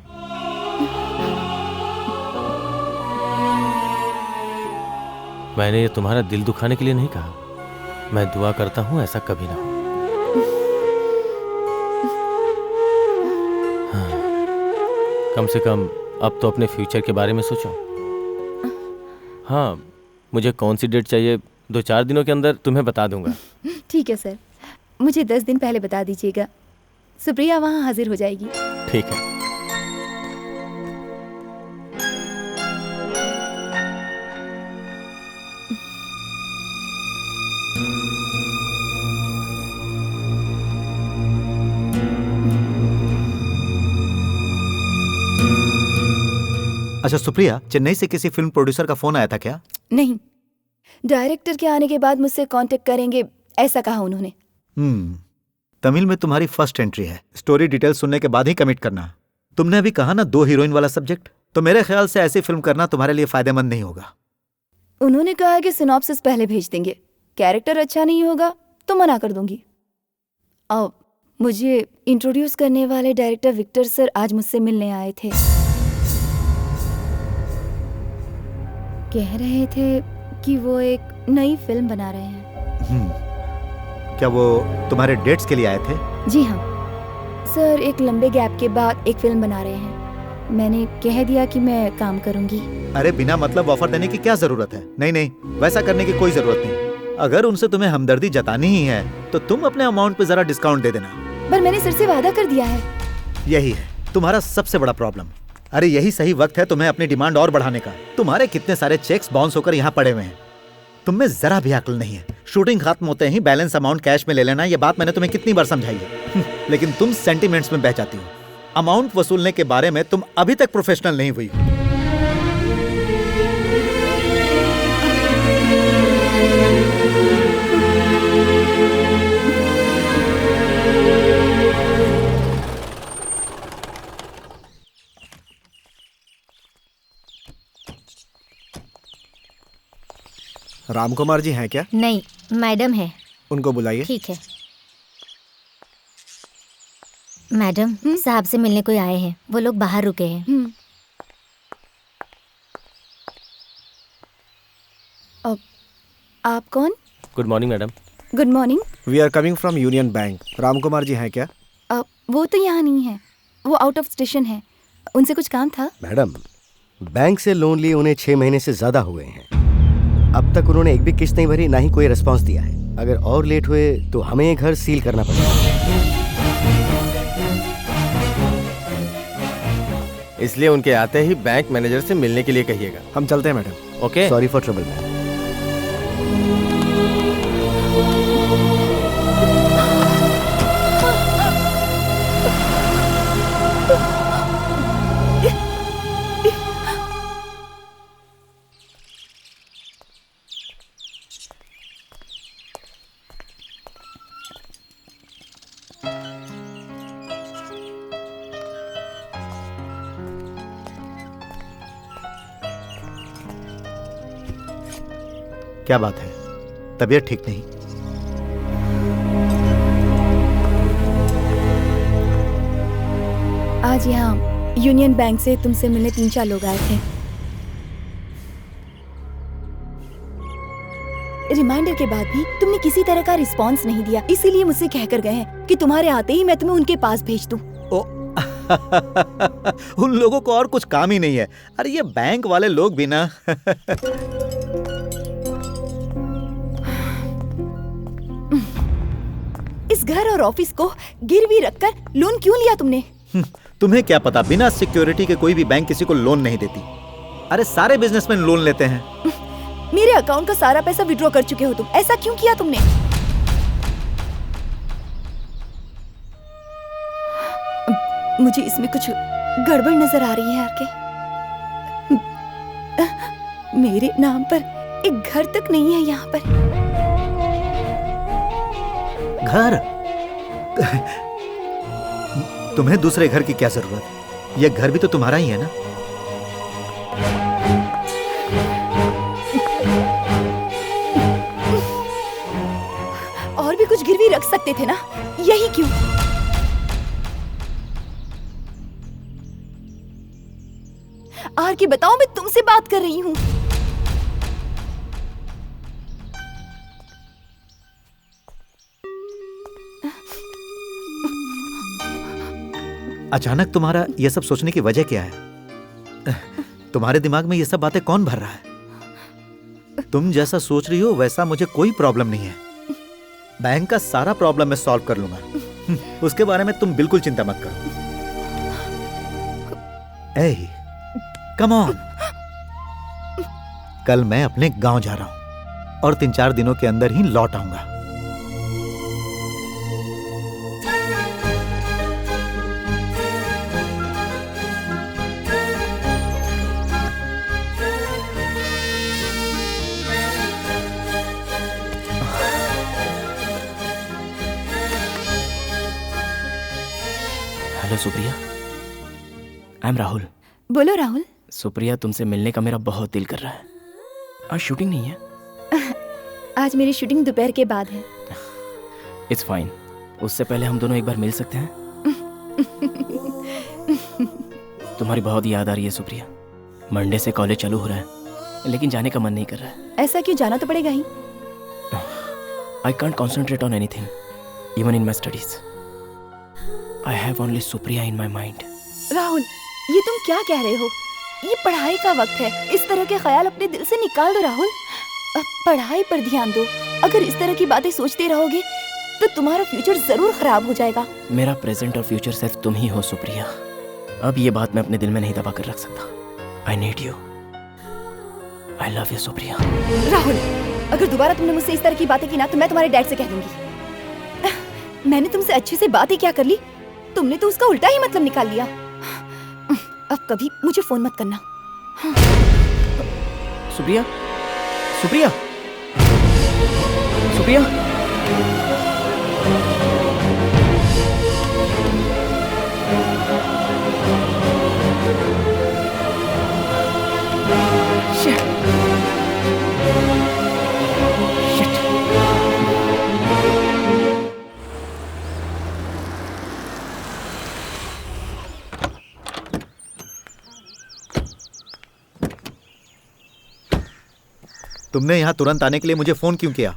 मैंने ये तुम्हारा दिल दुखाने के लिए नहीं कहा। मैं दुआ करता हूं ऐसा कभी ना हो। हाँ, कम से कम अब तो अपने फ्यूचर के बारे में सोचो। हाँ, मुझे कौन सी डेट चाहिए 2-4 दिनों के अंदर तुम्हें बता दूंगा। ठीक है सर, मुझे 10 दिन पहले बता दीजिएगा। सुप्रिया वहाँ हाजिर हो जाएगी। ठीक है। अच्छा सुप्रिया, चेन्नई से किसी फिल्म प्रोड्यूसर का फोन आया था क्या? नहीं, डायरेक्टर के आने के बाद मुझसे कांटेक्ट करेंगे ऐसा कहा उन्होंने। तमिल में तुम्हारी फर्स्ट एंट्री है। स्टोरी डिटेल सुनने के बाद ही कमिट करना। तुमने अभी कहा ना 2 हीरोइन वाला सब्जेक्ट, तो मेरे ख्याल से ऐसी फिल्म करना तुम्हारे लिए फायदेमंद नहीं होगा। उन्होंने कहा कि सिनॉप्सिस पहले भेज देंगे, कैरेक्टर अच्छा नहीं होगा तो मना कर दूंगी। अब मुझे इंट्रोड्यूस करने वाले डायरेक्टर विक्टर सर आज मुझसे मिलने आए थे। कह रहे थे कि वो एक नई फिल्म बना रहे हैं। क्या वो तुम्हारे डेट्स के लिए आए थे? जी हाँ सर, एक लंबे गैप के बाद एक फिल्म बना रहे हैं। मैंने कह दिया कि मैं काम करूंगी। अरे बिना मतलब ऑफर देने की क्या जरूरत है? नहीं नहीं, वैसा करने की कोई जरूरत नहीं। अगर उनसे तुम्हें हमदर्दी जतानी ही है तो तुम अपने अमाउंट पे जरा डिस्काउंट दे देना। पर मैंने सर से वादा कर दिया है। यही है तुम्हारा सबसे बड़ा प्रॉब्लम। अरे यही सही वक्त है तुम्हें अपनी डिमांड और बढ़ाने का। तुम्हारे कितने सारे चेक्स बाउंस होकर यहाँ पड़े हुए हैं। तुम में जरा भी अक्ल नहीं है। शूटिंग खत्म होते ही बैलेंस अमाउंट कैश में ले लेना, ये बात मैंने तुम्हें कितनी बार समझाई है। लेकिन तुम सेंटिमेंट्स में बह जाती हो। अमाउंट वसूलने के बारे में तुम अभी तक प्रोफेशनल नहीं हुई हो। रामकुमार जी हैं क्या? नहीं, मैडम है। उनको बुलाइए। ठीक है। मैडम, साहब से मिलने कोई आए हैं, वो लोग बाहर रुके हैं। अब आप कौन? Good morning madam. Good morning. We are coming from union bank. Ramkumar ji हैं क्या? वो तो यहाँ नहीं है, वो आउट ऑफ स्टेशन है। उनसे कुछ काम था? मैडम, बैंक से लोन लिए उन्हें 6 महीने से ज्यादा हुए हैं। अब तक उन्होंने एक भी किस्त नहीं भरी, ना ही कोई रिस्पांस दिया है। अगर और लेट हुए तो हमें ये घर सील करना पड़ेगा। इसलिए उनके आते ही बैंक मैनेजर से मिलने के लिए कहिएगा। हम चलते हैं madam. Okay. Sorry for trouble ma'am. क्या बात है? तबीयत ठीक नहीं? आज यहाँ यूनियन बैंक से तुमसे मिलने 3-4 लोग आए थे। रिमाइंडर के बाद भी तुमने किसी तरह का रिस्पांस नहीं दिया, इसीलिए मुझसे कहकर गए हैं कि तुम्हारे आते ही मैं तुम्हें उनके पास भेज दूं। उन लोगों को और कुछ काम ही नहीं है। अरे ये बैंक वाले लोग भी ना इस घर और ऑफिस को गिरवी रखकर लोन क्यों लिया तुमने? तुम्हें क्या पता, बिना सिक्योरिटी के कोई भी बैंक किसी को लोन नहीं देती। अरे सारे बिजनेसमैन लोन लेते हैं। मेरे अकाउंट का सारा पैसा विड्रॉ कर चुके हो तुम, ऐसा क्यों किया तुमने? मुझे इसमें कुछ गड़बड़ नजर आ रही है आरके। मेरे नाम पर एक घर तक नहीं है यहाँ पर। घर? तुम्हें दूसरे घर की क्या जरूरत? यह घर भी तो तुम्हारा ही है ना? और भी कुछ गिरवी रख सकते थे ना, यही क्यों? आरके बताओ, मैं तुमसे बात कर रही हूँ। अचानक तुम्हारा यह सब सोचने की वजह क्या है? तुम्हारे दिमाग में ये सब बातें कौन भर रहा है? तुम जैसा सोच रही हो वैसा मुझे कोई प्रॉब्लम नहीं है। बैंक का सारा प्रॉब्लम मैं सॉल्व कर लूंगा। उसके बारे में तुम बिल्कुल चिंता मत करो। ए, कम ऑन। कल मैं अपने गांव जा रहा हूं और 3-4 दिनों के अंदर ही लौट आऊंगा। Hello Supriya, I am Rahul. बोलो राहुल। सुप्रिया, तुमसे मिलने का मेरा बहुत दिल कर रहा है। आज शूटिंग नहीं है? आज मेरी शूटिंग दोपहर के बाद है। It's fine. उससे पहले हम दोनों एक बार मिल सकते हैं? तुम्हारी बहुत याद आ रही है सुप्रिया। मंडे से कॉलेज चालू हो रहा है, लेकिन जाने का मन नहीं कर रहा है। ऐसा क्यों? जाना तो पड़ेगा ही। I can't concentrate on anything, even in my studies. I have only Supriya in my mind. Rahul, ये तुम क्या कह रहे हो? ये पढ़ाई का वक्त है, इस तरह के ख्याल अपने दिल से निकाल दो राहुल। अब पढ़ाई पर ध्यान दो। अगर इस तरह की बातें सोचते रहोगे तो तुम्हारा फ्यूचर जरूर खराब हो जाएगा। मेरा प्रेजेंट और फ्यूचर सिर्फ तुम ही हो सुप्रिया। अब ये बात मैं अपने दिल में नहीं दबा कर रख सकता। I need you. I love you Supriya. Rahul, अगर दोबारा तुमने मुझसे इस तरह की बातें की ना तो मैं तुम्हारे डैड से कह दूंगी। मैंने तुमसे अच्छे से बात ही क्या कर ली, तुमने तो उसका उल्टा ही मतलब निकाल लिया। अब कभी मुझे फोन मत करना। सुप्रिया, सुप्रिया, सुप्रिया। तुमने यहाँ तुरंत आने के लिए मुझे फोन क्यों किया?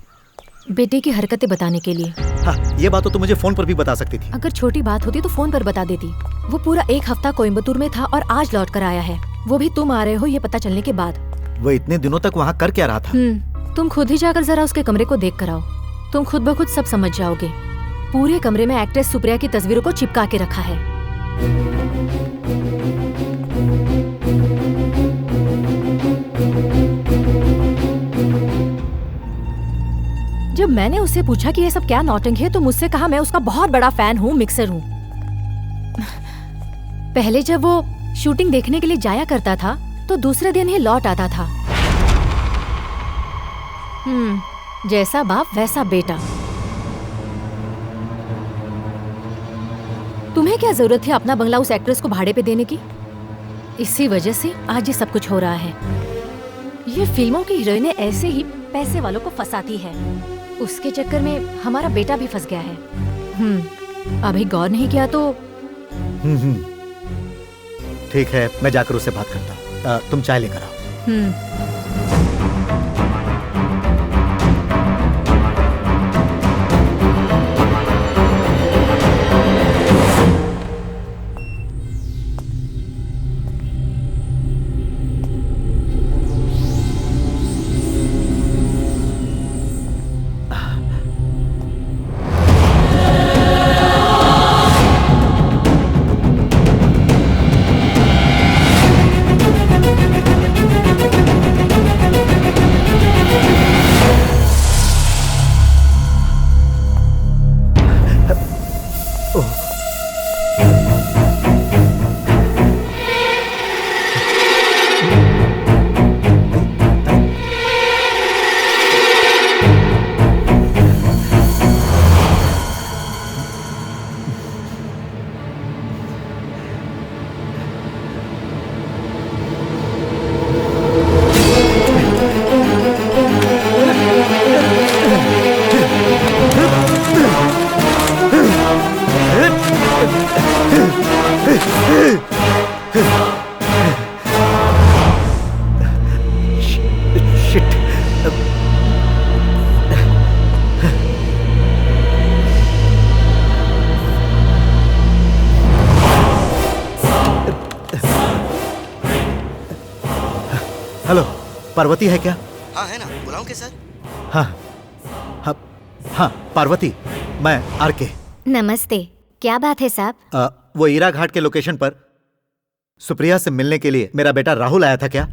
बेटे की हरकतें बताने के लिए। हाँ, ये बात तो तुम मुझे फोन पर भी बता सकती थी। अगर छोटी बात होती तो फोन पर बता देती। वो पूरा 1 हफ्ता कोयम्बतूर में था और आज लौट कर आया है, वो भी तुम आ रहे हो ये पता चलने के बाद। वो इतने दिनों तक वहाँ कर क्या रहा था? तुम खुद ही जाकर जरा उसके कमरे को देख कर आओ, तुम खुद ब खुद सब समझ जाओगे। पूरे कमरे में एक्ट्रेस सुप्रिया की तस्वीरों को चिपका के रखा है। जब मैंने उससे पूछा कि ये सब क्या नौटंकी है तो मुझसे कहा मैं उसका बहुत बड़ा फैन हूँ, मिक्सर हूँ। पहले जब वो शूटिंग देखने के लिए जाया करता था तो दूसरे दिन ही लौट आता था। जैसा बाप वैसा बेटा। तुम्हें क्या जरूरत थी अपना बंगला उस एक्ट्रेस को भाड़े पे देने की? इसी वजह से आज ये सब कुछ हो रहा है। ये फिल्मों की हीरोइनें ऐसे ही पैसे वालों को फंसाती है। उसके चक्कर में हमारा बेटा भी फंस गया है। अभी गौर नहीं किया तो। ठीक है, मैं जाकर उससे बात करता हूँ। तुम चाय लेकर आओ। हेलो, पार्वती है क्या? हाँ है ना, बुलाऊं के सर? हाँ हाँ हाँ, पार्वती, मैं आरके। नमस्ते, क्या बात है साहब? वो ईरा घाट के लोकेशन पर सुप्रिया से मिलने के लिए मेरा बेटा राहुल आया था क्या?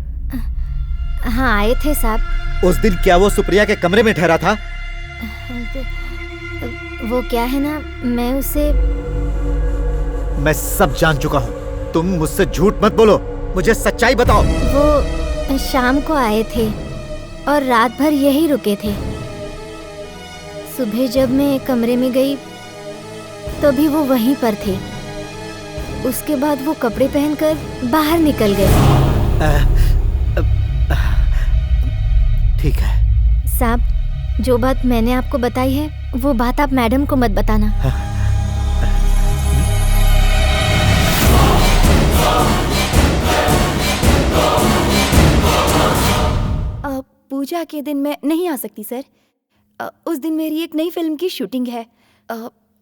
हाँ आए थे साहब। उस दिन क्या वो सुप्रिया के कमरे में ठहरा था? वो क्या है ना, मैं सब जान चुका हूँ। तुम मुझसे झूठ मत बोलो, मुझे सच्चाई बताओ। वो शाम को आए थे और रात भर यही रुके थे। सुबह जब मैं कमरे में गई तो भी वो वहीं पर थे। उसके बाद वो कपड़े पहनकर बाहर निकल गए। ठीक है साहब, जो बात मैंने आपको बताई है वो बात आप मैडम को मत बताना। पूजा के दिन मैं नहीं आ सकती सर। उस दिन मेरी एक नई फिल्म की शूटिंग है।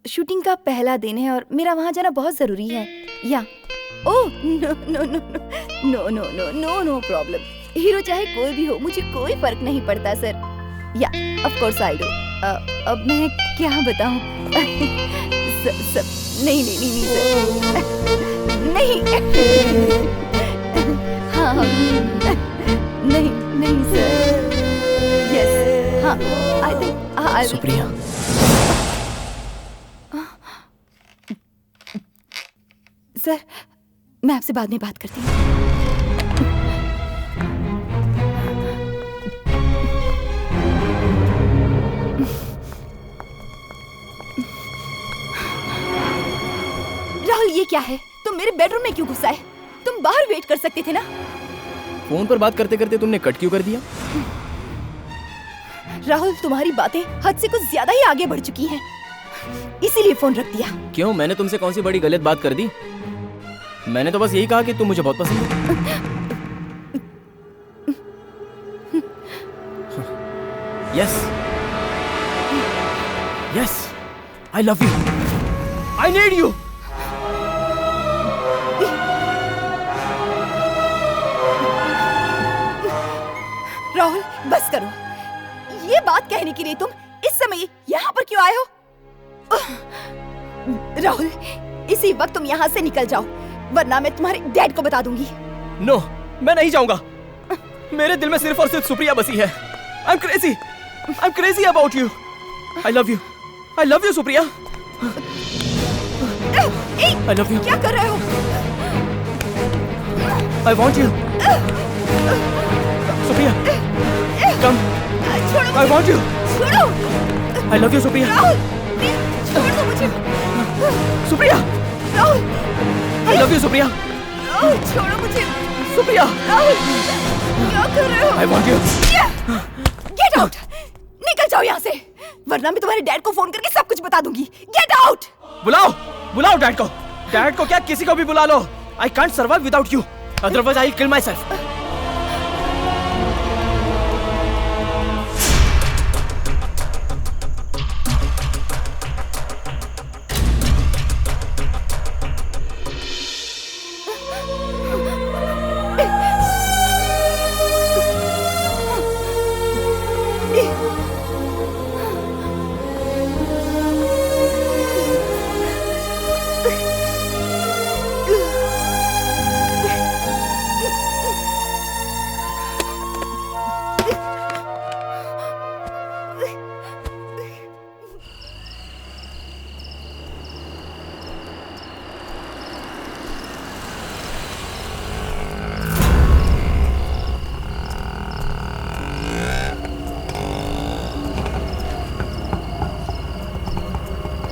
शूटिंग का पहला दिन है और मेरा वहाँ जाना बहुत जरूरी है। या oh no no no no no no no no problem. Hero चाहे कोई भी हो, मुझे कोई फर्क नहीं पड़ता सर। या ऑफ कोर्स आई डू। अब मैं क्या बताऊं? नहीं नहीं नहीं सर, नहीं। हाँ नहीं नहीं सर। यस हाँ, आई थिंक सुप्रिया, सर मैं आपसे बाद में बात करती हूँ। राहुल ये क्या है? तुम मेरे बेडरूम में क्यों घुसा है? तुम बाहर वेट कर सकते थे ना? फोन पर बात करते करते तुमने कट क्यों कर दिया? राहुल तुम्हारी बातें हद से कुछ ज्यादा ही आगे बढ़ चुकी हैं, इसीलिए फोन रख दिया। क्यों, मैंने तुमसे कौन सी बड़ी गलत बात कर दी? मैंने तो बस यही कहा कि तुम मुझे बहुत पसंद हो। Yes yes I love you, I need you. Rahul बस करो, ये बात कहने के लिए तुम इस समय यहाँ पर क्यों आए हो? राहुल इसी वक्त तुम यहाँ से निकल जाओ, वरना मैं तुम्हारे डैड को बता दूंगी। नो, मैं नहीं जाऊंगा। मेरे दिल में सिर्फ और सिर्फ सुप्रिया बसी है। I'm crazy about you. I love you Supriya. I love you. क्या कर रहे हो? I want you. Supriya, come. I want you. छोड़ो। I love you Supriya. Rahul, छोड़ दो मुझे। Supriya. Rahul, I love you Supriya. Rahul छोड़ो मुझे। सुप्रिया। राहुल, क्या कर रहे हो? I want you. Get out! निकल जाओ यहाँ से, वरना मैं तुम्हारे डैड को फोन करके सब कुछ बता दूंगी। Get out! बुलाओ डैड को। डैड को क्या, किसी को भी बुला लो। I can't survive without you. Otherwise I'll kill myself.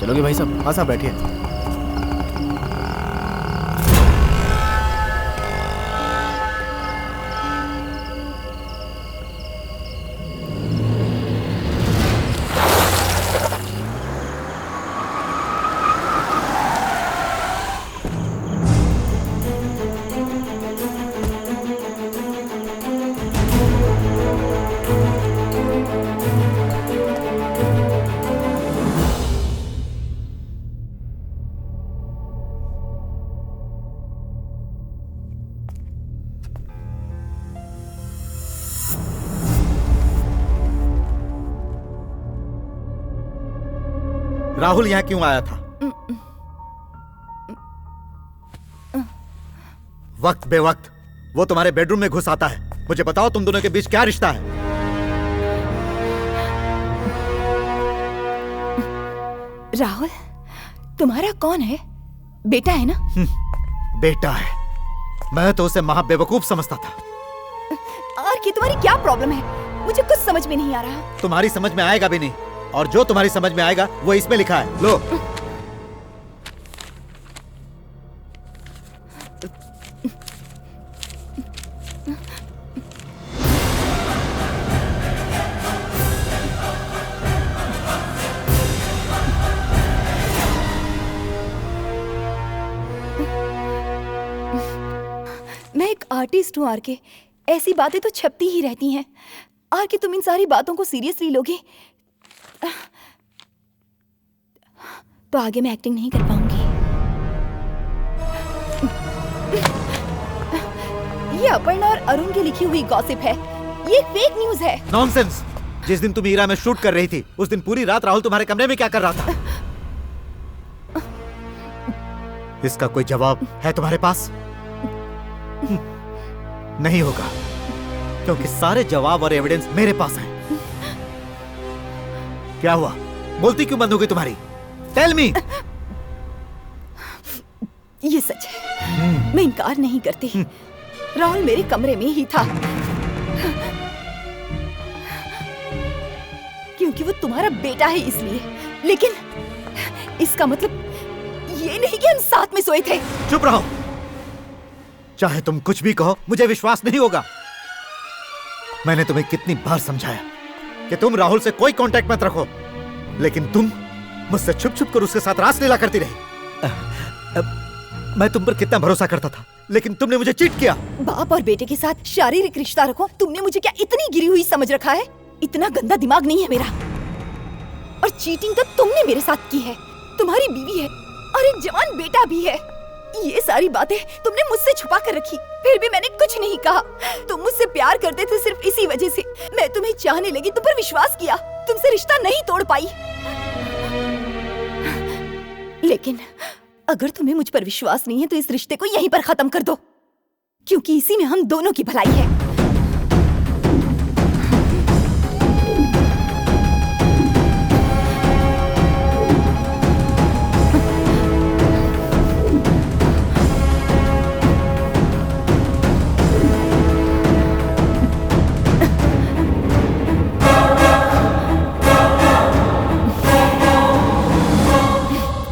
चलोगे भाई साहब? हाँ साहब बैठिए। राहुल यहाँ क्यों आया था? वक्त बेवक्त वो तुम्हारे बेडरूम में घुस आता है। मुझे बताओ तुम दोनों के बीच क्या रिश्ता है? राहुल, तुम्हारा कौन है? बेटा है ना? बेटा है। मैं तो उसे महा बेवकूफ समझता था। और कि तुम्हारी क्या प्रॉब्लम है? मुझे कुछ समझ में नहीं आ रहा। तुम्हारी समझ में आएगा भी नहीं, और जो तुम्हारी समझ में आएगा वो इसमें लिखा है। लो। मैं एक आर्टिस्ट हूँ आरके, ऐसी बातें तो छपती ही रहती हैं। आरके तुम इन सारी बातों को सीरियसली लोगे तो आगे मैं एक्टिंग नहीं कर पाऊंगी। ये अपर्णा और अरुण की लिखी हुई गॉसिप है, ये फेक न्यूज है। नॉनसेंस। जिस दिन तुम हीरा में शूट कर रही थी उस दिन पूरी रात राहुल तुम्हारे कमरे में क्या कर रहा था? इसका कोई जवाब है तुम्हारे पास? नहीं होगा, क्योंकि सारे जवाब और एविडेंस मेरे पास हैं। क्या हुआ? बोलती क्यों बंद हो गई तुम्हारी? Tell me. ये सच है, मैं इनकार नहीं करती। राहुल मेरे कमरे में ही था, क्योंकि वो तुम्हारा बेटा है इसलिए। लेकिन इसका मतलब ये नहीं कि हम साथ में सोए थे। चुप रहो। चाहे तुम कुछ भी कहो, मुझे विश्वास नहीं होगा। मैंने तुम्हें कितनी बार समझाया कि तुम राहुल से कोई कांटेक्ट मत रखो, लेकिन तुम मुझसे छुप छुप कर उसके साथ रासलीला करती रही। मैं तुम पर कितना भरोसा करता था, लेकिन तुमने मुझे चीट किया। बाप और बेटे के साथ शारीरिक रिश्ता रखो, तुमने मुझे क्या इतनी गिरी हुई समझ रखा है? इतना गंदा दिमाग नहीं है मेरा। और चीटिंग तो तुमने मेरे साथ की है, तुम्हारी बीवी है और एक जवान बेटा भी है। ये सारी बातें तुमने मुझसे छुपा कर रखी, फिर भी मैंने कुछ नहीं कहा। तुम मुझसे प्यार करते थे सिर्फ इसी वजह से मैं तुम्हें चाहने लगी, तुम पर विश्वास किया, तुमसे रिश्ता नहीं तोड़ पाई। लेकिन अगर तुम्हें मुझ पर विश्वास नहीं है तो इस रिश्ते को यहीं पर खत्म कर दो, क्योंकि इसी में हम दोनों की भलाई है।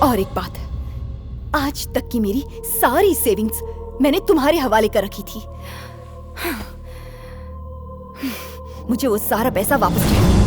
और एक बात, आज तक की मेरी सारी सेविंग्स मैंने तुम्हारे हवाले कर रखी थी। मुझे वो सारा पैसा वापस चाहिए।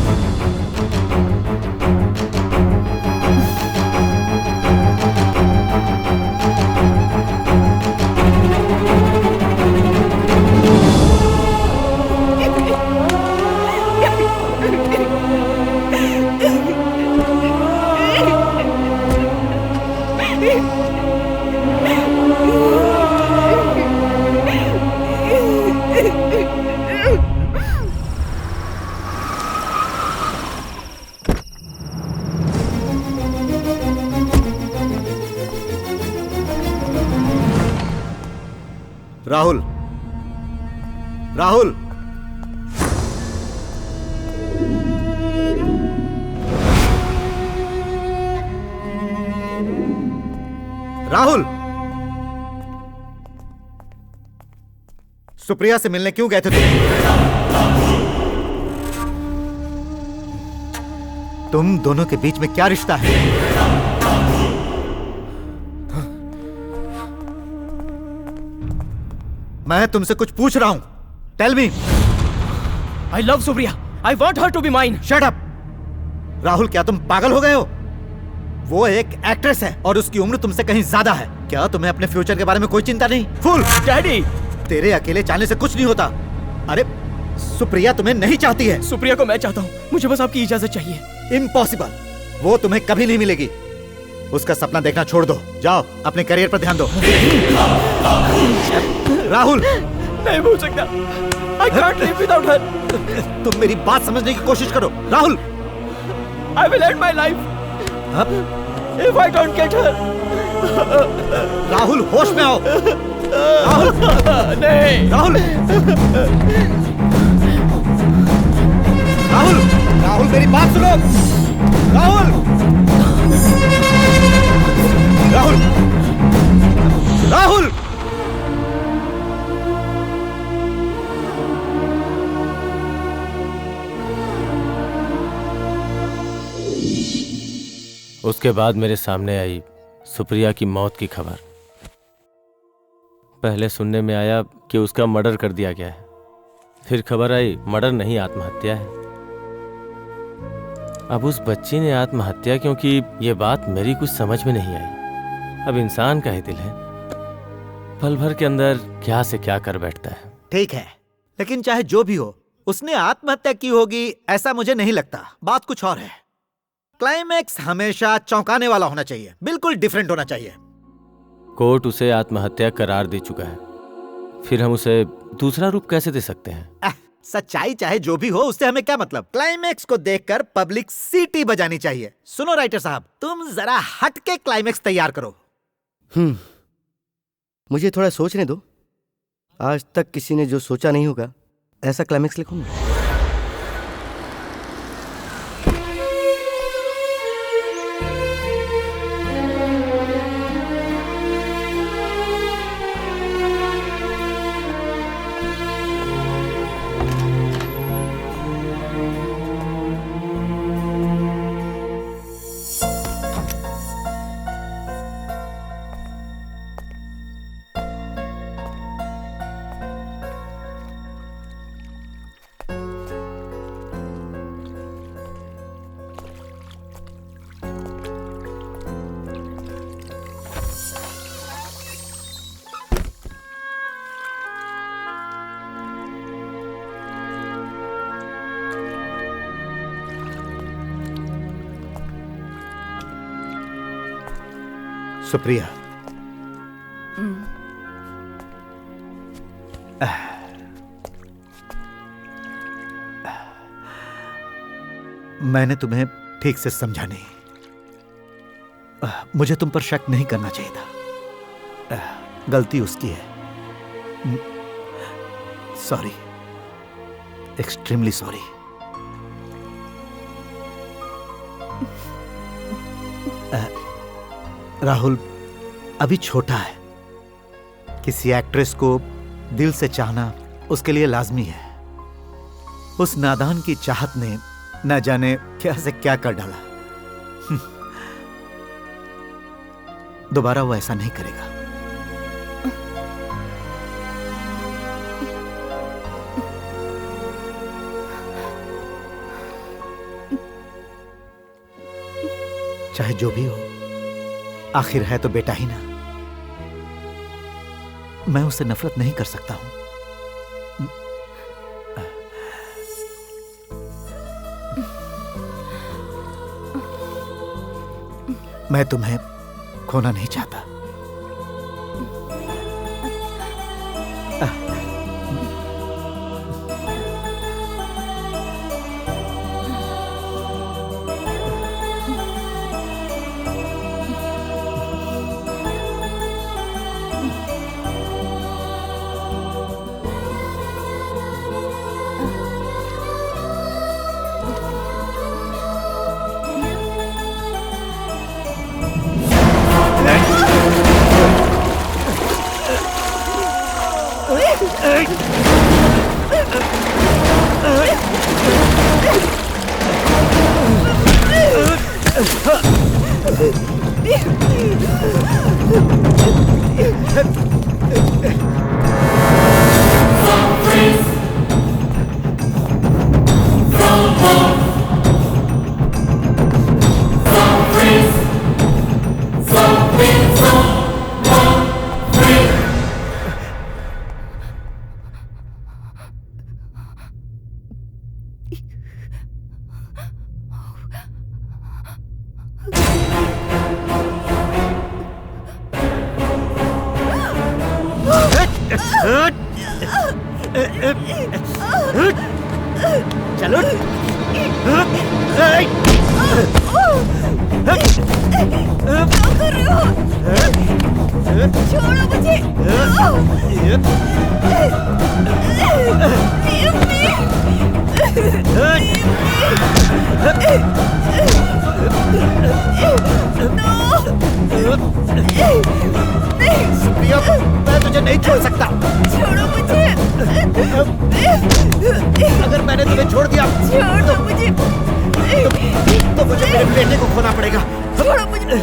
राहुल, राहुल, राहुल, सुप्रिया से मिलने क्यों गए थे तुम दोनों के बीच में क्या रिश्ता है? मैं तुमसे कुछ पूछ रहा हूं, tell me. I love Supriya, I want her to be mine. Shut up. Rahul, क्या तुम पागल हो गए हो? वो एक एक्ट्रेस है और उसकी उम्र तुमसे कहीं ज्यादा है। क्या तुम्हें अपने फ्यूचर के बारे में कोई चिंता नहीं? फूल। डैडी, तेरे अकेले जाने से कुछ नहीं होता। अरे सुप्रिया तुम्हें नहीं चाहती है। सुप्रिया को मैं चाहता हूँ, मुझे बस आपकी इजाजत चाहिए। इम्पॉसिबल, वो तुम्हें कभी नहीं मिलेगी। उसका सपना देखना छोड़ दो, जाओ अपने करियर पर ध्यान दो। राहुल, नहीं भूल सकता। I can't live without her. तुम मेरी बात समझने की कोशिश करो। Rahul, I will end my life if I don't get her. Rahul, होश में आओ। राहुल, नहीं। राहुल, राहुल, राहुल, मेरी बात सुनो। राहुल, राहुल, राहुल। उसके बाद मेरे सामने आई सुप्रिया की मौत की खबर। पहले सुनने में आया कि उसका मर्डर कर दिया गया है, फिर खबर आई मर्डर नहीं, आत्महत्या है। अब उस बच्ची ने आत्महत्या क्यों की, ये बात मेरी कुछ समझ में नहीं आई। अब इंसान का ही दिल है, पल भर के अंदर क्या से क्या कर बैठता है। ठीक है, लेकिन चाहे जो भी हो, उसने आत्महत्या की होगी ऐसा मुझे नहीं लगता। बात कुछ और है। क्लाइमैक्स हमेशा चौंकाने वाला होना चाहिए, बिल्कुल डिफरेंट होना चाहिए। कोर्ट उसे आत्महत्या करार दे चुका है, फिर हम उसे दूसरा रूप कैसे दे सकते हैं? सच्चाई चाहे जो भी हो, उससे हमें क्या मतलब? क्लाइमैक्स को देखकर पब्लिक सीटी बजानी चाहिए। सुनो राइटर साहब, तुम जरा हट के क्लाइमैक्स तैयार करो। मुझे थोड़ा सोचने दो। आज तक किसी ने जो सोचा नहीं होगा ऐसा क्लाइमैक्स लिखूंगा। सुप्रिया, मैंने तुम्हें ठीक से समझा नहीं। मुझे तुम पर शक नहीं करना चाहिए था। गलती उसकी है। Sorry, extremely sorry. राहुल अभी छोटा है। किसी एक्ट्रेस को दिल से चाहना उसके लिए लाजमी है। उस नादान की चाहत ने न जाने क्या से क्या कर डाला। दोबारा वो ऐसा नहीं करेगा। चाहे जो भी हो, आखिर है तो बेटा ही ना। मैं उससे नफरत नहीं कर सकता हूं। मैं तुम्हें खोना नहीं चाहता। सुप्रिया, मैं तुझे नहीं छोड़ सकता। छोड़ो मुझे। अगर मैंने तुम्हें छोड़ दिया छोड़ो मुझे। तो मुझे मेरे बेटे को खोना पड़ेगा। छोड़ो मुझे।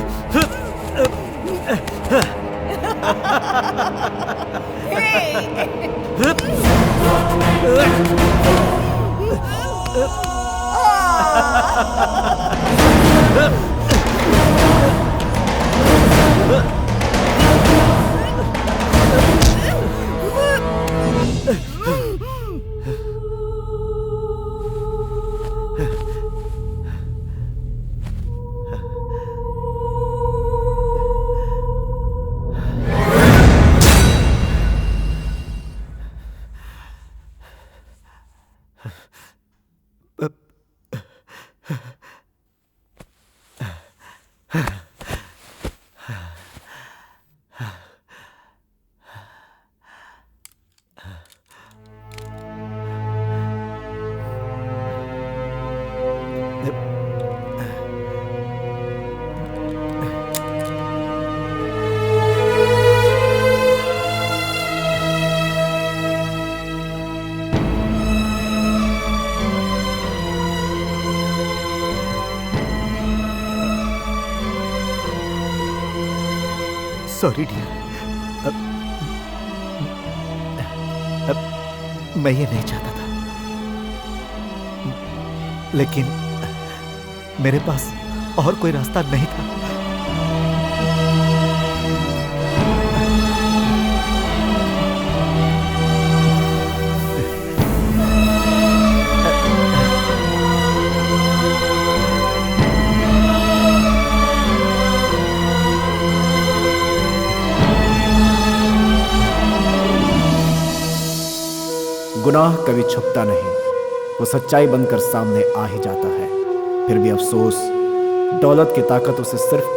सॉरी डियर, मैं ये नहीं चाहता था, लेकिन मेरे पास और कोई रास्ता नहीं था। गुनाह कभी छुपता नहीं, वो सच्चाई बनकर सामने आ ही जाता है। फिर भी अफसोस, दौलत की ताकत उसे सिर्फ